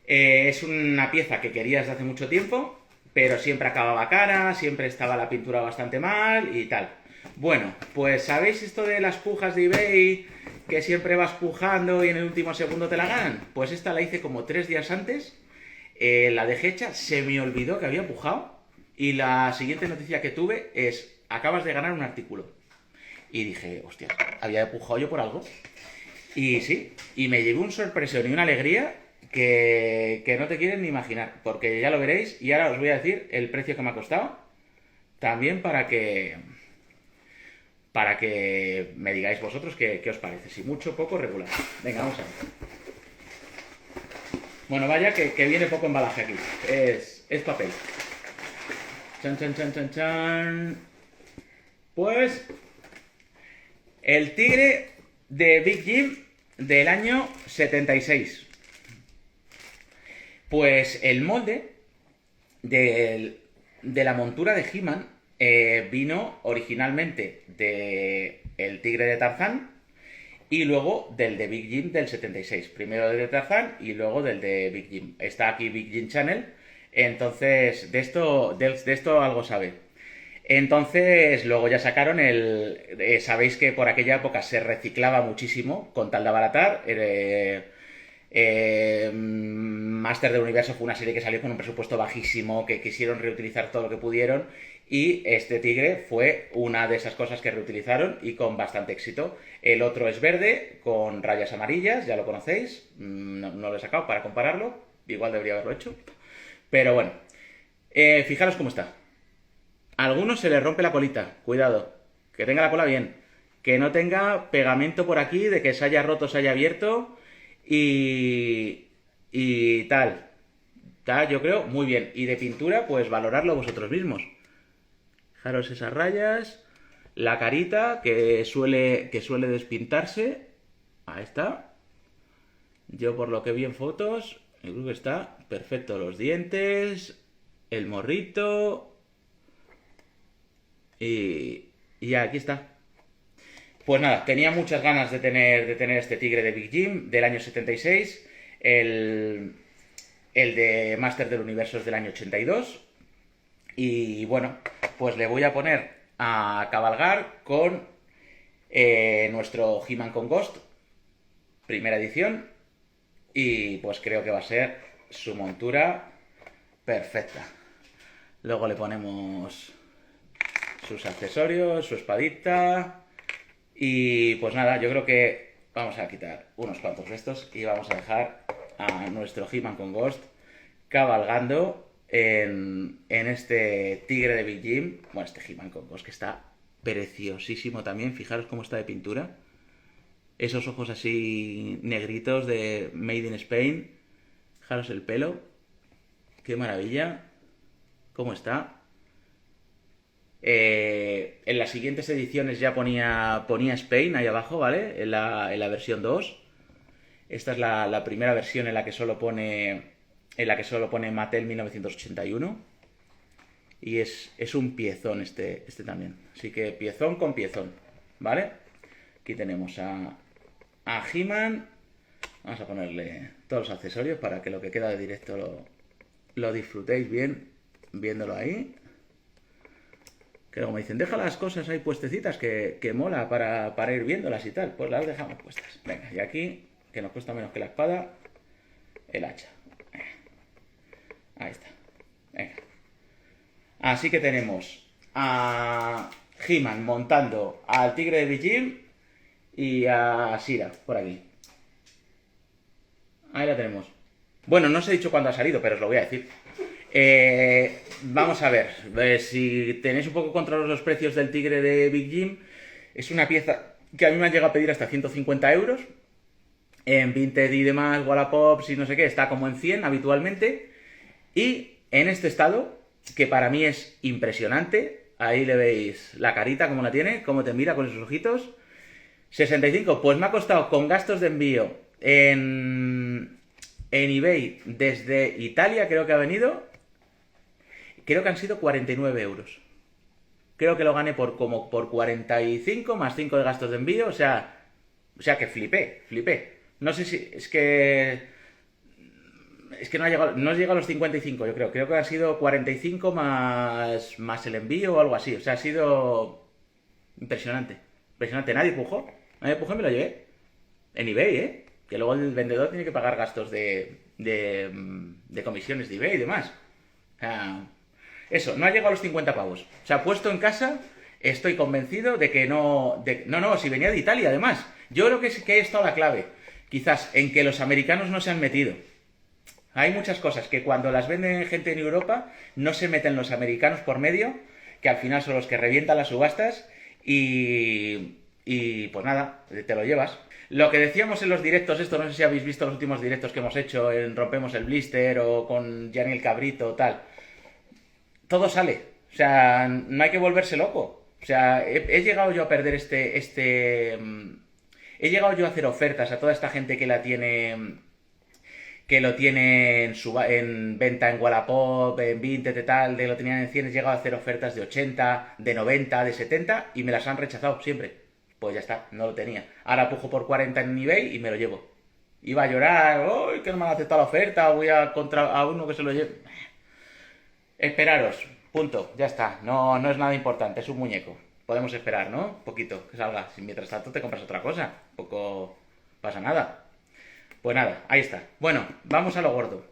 Es una pieza que quería desde hace mucho tiempo, pero siempre acababa cara, siempre estaba la pintura bastante mal y tal. Bueno, pues ¿sabéis esto de las pujas de eBay? Que siempre vas pujando y en el último segundo te la ganan. Pues esta la hice como 3 días antes. La dejé hecha, se me olvidó que había pujado. Y la siguiente noticia que tuve es: acabas de ganar un artículo. Y dije, hostia, ¿había pujado yo por algo? Y sí, y me llevé un sorpresón y una alegría que no te quieren ni imaginar. Porque ya lo veréis y ahora os voy a decir el precio que me ha costado. También para que me digáis vosotros qué os parece. Si mucho, poco, regular. Venga, vamos a ver. Bueno, vaya que viene poco embalaje aquí. Es papel. Chan. Pues el tigre de Big Jim del año 76. Pues el molde de la montura de He-Man vino originalmente de el tigre de Tarzán y luego del de Big Jim del 76. Primero del de Tarzán y luego del de Big Jim. Está aquí Big Jim Channel, entonces de esto algo sabe. Entonces, luego ya sacaron sabéis que por aquella época se reciclaba muchísimo con tal de abaratar. Master del Universo fue una serie que salió con un presupuesto bajísimo, que quisieron reutilizar todo lo que pudieron. Y este tigre fue una de esas cosas que reutilizaron y con bastante éxito. El otro es verde, con rayas amarillas, ya lo conocéis. No lo he sacado para compararlo. Igual debería haberlo hecho. Pero bueno, fijaros cómo está. A algunos se les rompe la colita, cuidado, que tenga la cola bien, que no tenga pegamento por aquí de que se haya roto, se haya abierto y tal. Está, yo creo, muy bien. Y de pintura, pues valorarlo vosotros mismos. Fijaros esas rayas, la carita que suele despintarse. Ahí está. Yo por lo que vi en fotos, yo creo que está perfecto. Los dientes, el morrito. Y ya, aquí está. Pues nada, tenía muchas ganas de tener este tigre de Big Jim del año 76. El de Master del Universo es del año 82. Y bueno, pues le voy a poner a cabalgar con nuestro He-Man con Ghost, primera edición. Y pues creo que va a ser su montura perfecta. Luego le ponemos sus accesorios, su espadita. Y pues nada, yo creo que vamos a quitar unos cuantos de estos y vamos a dejar a nuestro He-Man con Ghost cabalgando en este tigre de Big Jim. Bueno, este He-Man con Ghost que está preciosísimo también. Fijaros cómo está de pintura. Esos ojos así negritos de Made in Spain. Fijaros el pelo. Qué maravilla. ¿Cómo está? En las siguientes ediciones ya ponía Spain ahí abajo, ¿vale? En la versión 2. Esta es la primera versión en la que solo pone Mattel 1981. Y es un piezón este también. Así que piezón con piezón, ¿vale? Aquí tenemos a He-Man. Vamos a ponerle todos los accesorios para que lo que queda de directo lo disfrutéis bien viéndolo ahí. Que luego me dicen, deja las cosas ahí puestecitas que mola para ir viéndolas y tal. Pues las dejamos puestas. Venga, y aquí, que nos cuesta menos que la espada, el hacha. Ahí está. Venga. Así que tenemos a He-Man montando al tigre de Big Jim y a Shira por aquí. Ahí la tenemos. Bueno, no os he dicho cuándo ha salido, pero os lo voy a decir. Vamos a ver, si tenéis un poco controlados los precios del tigre de Big Jim, es una pieza que a mí me han llegado a pedir hasta 150 euros. En Vinted y demás, Wallapop y no sé qué, está como en 100 habitualmente. Y en este estado, que para mí es impresionante, ahí le veis la carita, cómo la tiene, cómo te mira con esos ojitos. 65, pues me ha costado con gastos de envío en eBay desde Italia, creo que ha venido. Creo que han sido 49 euros. Creo que lo gané por 45 más 5 de gastos de envío. O sea que flipé. No sé si es que no ha llegado a los 55, yo creo. Creo que ha sido 45 más el envío o algo así. O sea, ha sido impresionante. Nadie empujó y me lo llevé. En eBay, ¿eh? Que luego el vendedor tiene que pagar gastos de comisiones de eBay y demás. O sea, eso, no ha llegado a los 50 pavos. O sea, puesto en casa, estoy convencido de que no... No, si venía de Italia, además. Yo creo que ahí está la clave. Quizás en que los americanos no se han metido. Hay muchas cosas que cuando las venden gente en Europa, no se meten los americanos por medio, que al final son los que revientan las subastas y pues nada, te lo llevas. Lo que decíamos en los directos, esto no sé si habéis visto los últimos directos que hemos hecho en Rompemos el Blister o con Gianni el Cabrito o tal. Todo sale. O sea, no hay que volverse loco. O sea, he llegado yo a perder he llegado yo a hacer ofertas a toda esta gente que la tiene que lo tiene en venta en Wallapop, en Vinted, tal, de lo tenían en 100, he llegado a hacer ofertas de 80, de 90, de 70 y me las han rechazado siempre. Pues ya está, no lo tenía. Ahora pujo por 40 en eBay y me lo llevo. Iba a llorar, ¡ay, que no me han aceptado la oferta! Voy a contra a uno que se lo lleve. Esperaros, punto, ya está. No, no es nada importante, es un muñeco. Podemos esperar, ¿no? Un poquito, que salga. Si mientras tanto te compras otra cosa, poco pasa nada. Pues nada, ahí está. Bueno, vamos a lo gordo.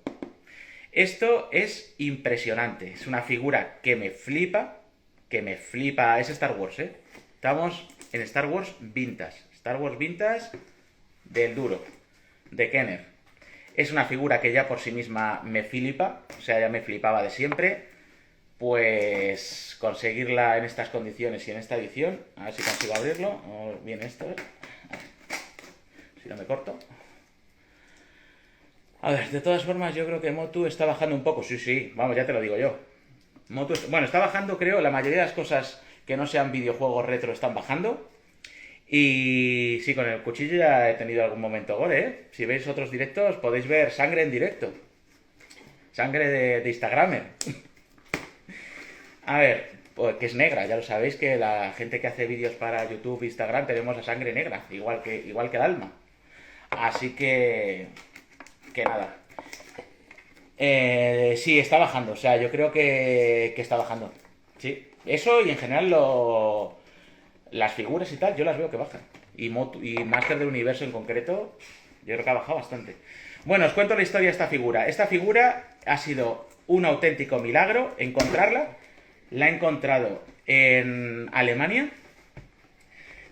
Esto es impresionante. Es una figura que me flipa. Que me flipa. Es Star Wars, ¿eh? Estamos en Star Wars Vintage. Star Wars Vintage del duro. De Kenner. Es una figura que ya por sí misma me flipa. O sea, ya me flipaba de siempre. Pues conseguirla en estas condiciones y en esta edición. A ver si consigo abrirlo. O bien esto, ¿eh? Si no me corto. A ver, de todas formas, yo creo que Motu está bajando un poco. Sí, sí, vamos, ya te lo digo yo. Motu, bueno, está bajando, creo. La mayoría de las cosas que no sean videojuegos retro están bajando. Y sí, con el cuchillo ya he tenido algún momento gore, ¿eh? Si veis otros directos, podéis ver sangre en directo. Sangre de Instagramer. A ver, pues que es negra, ya lo sabéis que la gente que hace vídeos para YouTube, Instagram, tenemos la sangre negra, igual que el alma. Así que nada. Sí, está bajando. O sea, yo creo que está bajando. Sí. Eso y en general las figuras y tal, yo las veo que bajan. Y Master del Universo en concreto, yo creo que ha bajado bastante. Bueno, os cuento la historia de esta figura. Esta figura ha sido un auténtico milagro encontrarla. La he encontrado en Alemania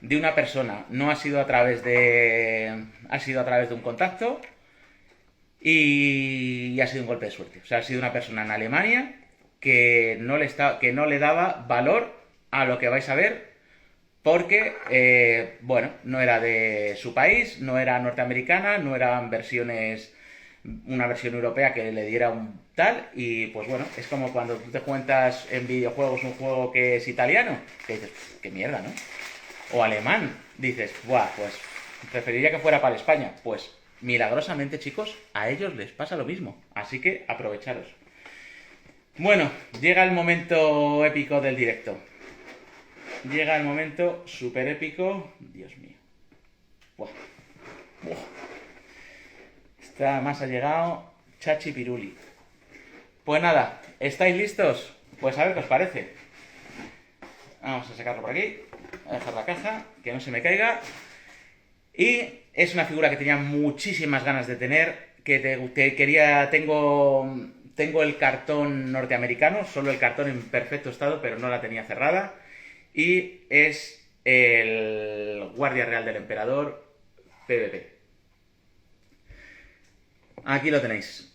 de una persona. No ha sido a través de... Ha sido a través de un contacto. Y ha sido un golpe de suerte. O sea, ha sido una persona en Alemania que no le daba valor a lo que vais a ver porque, bueno, no era de su país, no era norteamericana, no eran una versión europea que le diera un tal, y pues bueno, es como cuando tú te cuentas en videojuegos un juego que es italiano, que dices, qué mierda, ¿no? O alemán, dices, buah, pues preferiría que fuera para España. Pues milagrosamente, chicos, a ellos les pasa lo mismo. Así que aprovecharos. Bueno, llega el momento épico del directo. Llega el momento súper épico. Dios mío. Buah. Buah. Esta más ha llegado Chachi Piruli. Pues nada, ¿estáis listos? Pues a ver qué os parece. Vamos a sacarlo por aquí. Voy a dejar la caja, que no se me caiga. Y es una figura que tenía muchísimas ganas de tener, tengo el cartón norteamericano, solo el cartón en perfecto estado, pero no la tenía cerrada. Y es el Guardia Real del Emperador PvP. Aquí lo tenéis.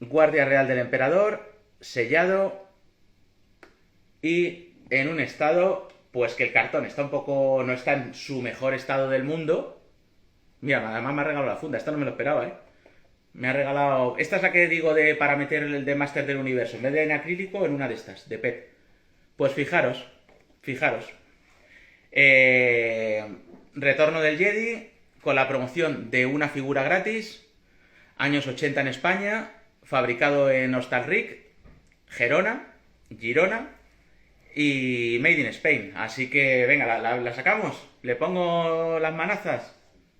Guardia Real del Emperador, sellado y en un estado, pues que el cartón está no está en su mejor estado del mundo. Mira, además me ha regalado la funda. Esta no me lo esperaba, ¿eh? Me ha regalado... Esta es la que digo para meter el de Master del Universo. En vez de en acrílico, en una de estas, de PET. Pues fijaros. Retorno del Jedi, con la promoción de una figura gratis. Años 80 en España. Fabricado en Hostalric, Girona. Y Made in Spain. Así que, venga, la sacamos. Le pongo las manazas.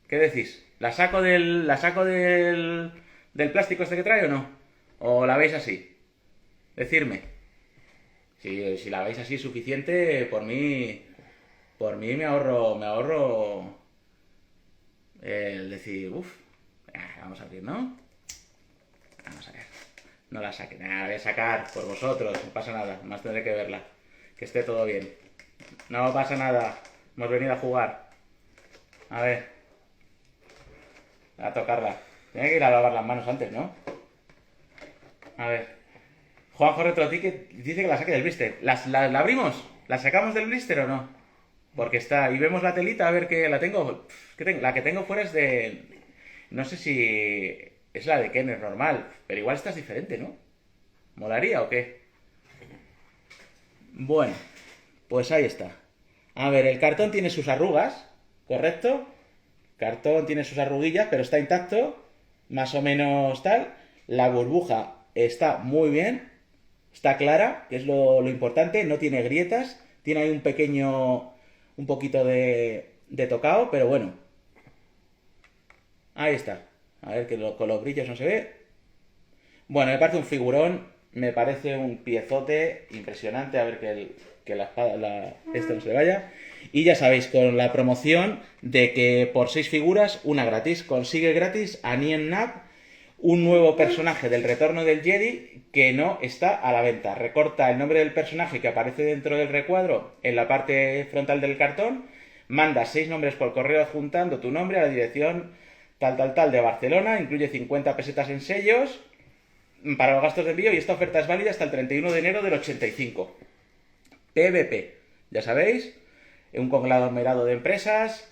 ¿Qué decís? ¿La saco del plástico este que trae o no? ¿O la veis así? Decidme. Si la veis así suficiente, por mí me ahorro el decir, vamos a abrir, ¿no? Vamos a ver. No la saquen, la voy a sacar por vosotros, no pasa nada, más tendré que verla. Que esté todo bien. No pasa nada, hemos venido a jugar. A ver. A tocarla. Tenía que ir a lavar las manos antes, ¿no? A ver. Juanjo Retroticket dice que la saque del blister. ¿La abrimos? ¿La sacamos del blister o no? Porque está... Y vemos la telita, a ver qué la tengo. La que tengo fuera es de... No sé si... Es la de Kenner normal. Pero igual esta es diferente, ¿no? ¿Molaría o qué? Bueno. Pues ahí está. A ver, el cartón tiene sus arrugas. ¿Correcto? Cartón tiene sus arruguillas, pero está intacto. más o menos tal. La burbuja está muy bien, está clara, que es lo importante, no tiene grietas, tiene ahí un poquito de tocado, pero bueno, ahí está. A ver que con los brillos no se ve. Bueno, me parece un figurón, me parece un piezote impresionante. A ver que la espada, este no se vaya. Y ya sabéis, con la promoción de que por 6 figuras, una gratis. Consigue gratis a Nien Nab, un nuevo personaje del Retorno del Jedi que no está a la venta. Recorta el nombre del personaje que aparece dentro del recuadro en la parte frontal del cartón. Manda 6 nombres por correo adjuntando tu nombre a la dirección tal de Barcelona. Incluye 50 pesetas en sellos para los gastos de envío y esta oferta es válida hasta el 31 de enero del 85. PVP, ya sabéis, un conglomerado de empresas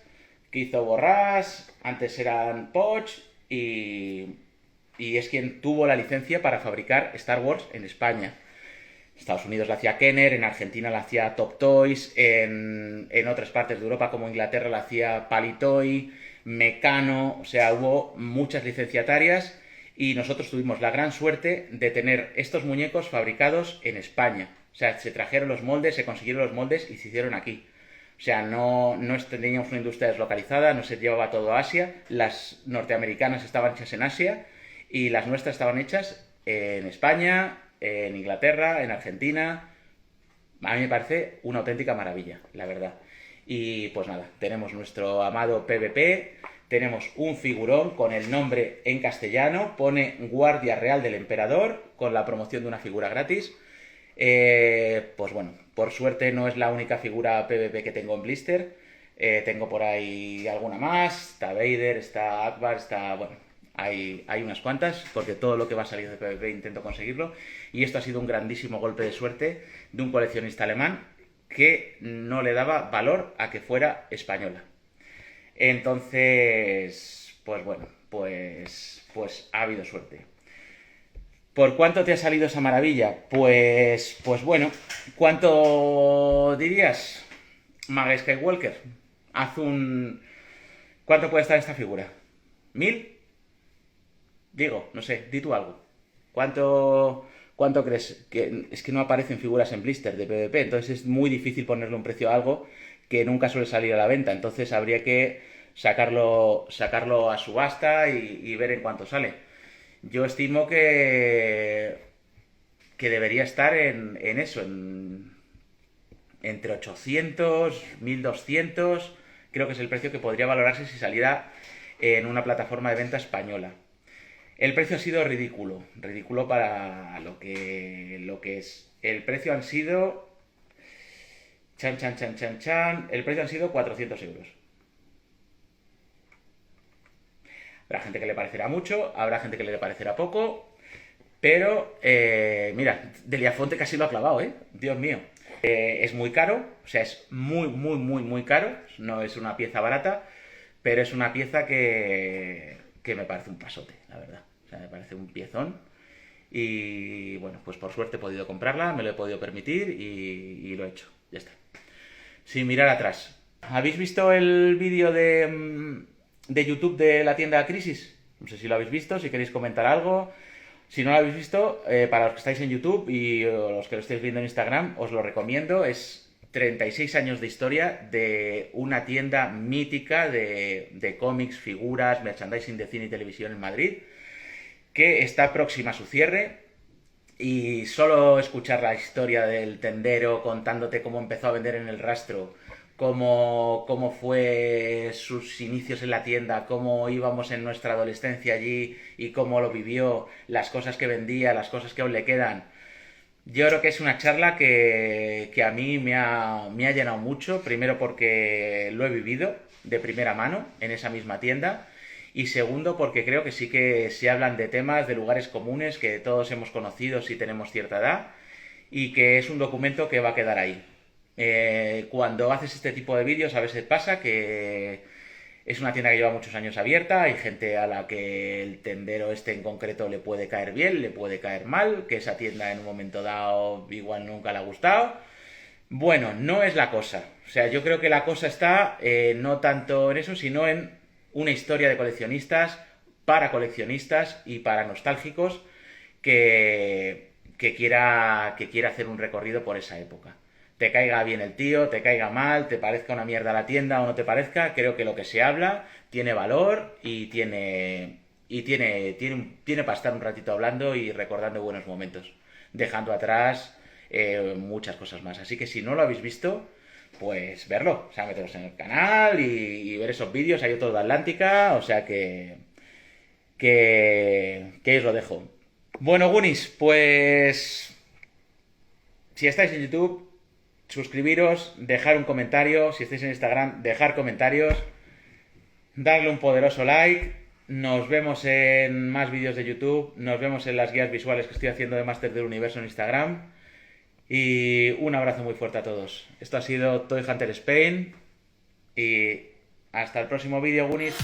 que hizo Borrás, antes eran Poch y es quien tuvo la licencia para fabricar Star Wars en España. En Estados Unidos la hacía Kenner, en Argentina la hacía Top Toys, en otras partes de Europa como Inglaterra la hacía Palitoy, Mecano, o sea, hubo muchas licenciatarias y nosotros tuvimos la gran suerte de tener estos muñecos fabricados en España. O sea, se trajeron los moldes, se consiguieron los moldes y se hicieron aquí. O sea, no teníamos una industria deslocalizada, no se llevaba todo a Asia, las norteamericanas estaban hechas en Asia y las nuestras estaban hechas en España, en Inglaterra, en Argentina. A mí me parece una auténtica maravilla, la verdad. Y pues nada, tenemos nuestro amado PVP, tenemos un figurón con el nombre en castellano, pone Guardia Real del Emperador, con la promoción de una figura gratis. Pues bueno, por suerte no es la única figura PvP que tengo en blister. Tengo por ahí alguna más, está Vader, está Akbar, está... bueno, hay unas cuantas, porque todo lo que va a salir de PvP intento conseguirlo. Y esto ha sido un grandísimo golpe de suerte de un coleccionista alemán que no le daba valor a que fuera española. Entonces, pues bueno, pues ha habido suerte. ¿Por cuánto te ha salido esa maravilla? Pues bueno, ¿cuánto dirías, Maga Skywalker? Haz un... ¿Cuánto puede estar esta figura? ¿1000? Digo, no sé, di tú algo. ¿Cuánto crees? Es que no aparecen figuras en blister de PvP, entonces es muy difícil ponerle un precio a algo que nunca suele salir a la venta. Entonces habría que sacarlo a subasta y ver en cuánto sale. Yo estimo que debería estar en eso, entre 800, 1200. Creo que es el precio que podría valorarse si saliera en una plataforma de venta española. El precio ha sido ridículo para lo que es. El precio han sido... El precio han sido 400 euros. Habrá gente que le parecerá mucho, habrá gente que le parecerá poco, pero mira, Deliafonte casi lo ha clavado, ¿eh? Dios mío. Es muy caro, o sea, es muy caro, no es una pieza barata, pero es una pieza que me parece un pasote, la verdad. O sea, me parece un piezón. Y bueno, pues por suerte he podido comprarla, me lo he podido permitir y lo he hecho. Ya está. Sin mirar atrás. ¿Habéis visto el vídeo de YouTube de la tienda Crisis? No sé si lo habéis visto, si queréis comentar algo. Si no lo habéis visto, para los que estáis en YouTube y los que lo estáis viendo en Instagram, os lo recomiendo. Es 36 años de historia de una tienda mítica de cómics, figuras, merchandising de cine y televisión en Madrid, que está próxima a su cierre. Y solo escuchar la historia del tendero contándote cómo empezó a vender en el rastro, cómo fue sus inicios en la tienda, cómo íbamos en nuestra adolescencia allí y cómo lo vivió, las cosas que vendía, las cosas que aún le quedan. Yo creo que es una charla que a mí me ha llenado mucho, primero porque lo he vivido de primera mano en esa misma tienda y segundo porque creo que sí que se hablan de temas, de lugares comunes que todos hemos conocido si tenemos cierta edad y que es un documento que va a quedar ahí. Cuando haces este tipo de vídeos a veces pasa que es una tienda que lleva muchos años abierta, hay gente a la que el tendero este en concreto le puede caer bien, le puede caer mal, que esa tienda en un momento dado igual nunca le ha gustado. Bueno, no es la cosa. O sea, yo creo que la cosa está no tanto en eso, sino en una historia de coleccionistas, para coleccionistas y para nostálgicos que quiera hacer un recorrido por esa época. Te caiga bien el tío, te caiga mal, te parezca una mierda la tienda o no te parezca, creo que lo que se habla tiene valor y tiene para estar un ratito hablando y recordando buenos momentos, dejando atrás muchas cosas más. Así que si no lo habéis visto, pues verlo, o sea, meteros en el canal y ver esos vídeos, hay otro de Atlántica, o sea que os lo dejo. Bueno, Gunis, pues si estáis en YouTube, suscribiros, dejar un comentario, si estáis en Instagram, dejar comentarios, darle un poderoso like, nos vemos en más vídeos de YouTube, nos vemos en las guías visuales que estoy haciendo de Máster del Universo en Instagram y un abrazo muy fuerte a todos. Esto ha sido Toy Hunter Spain y hasta el próximo vídeo, Gunis.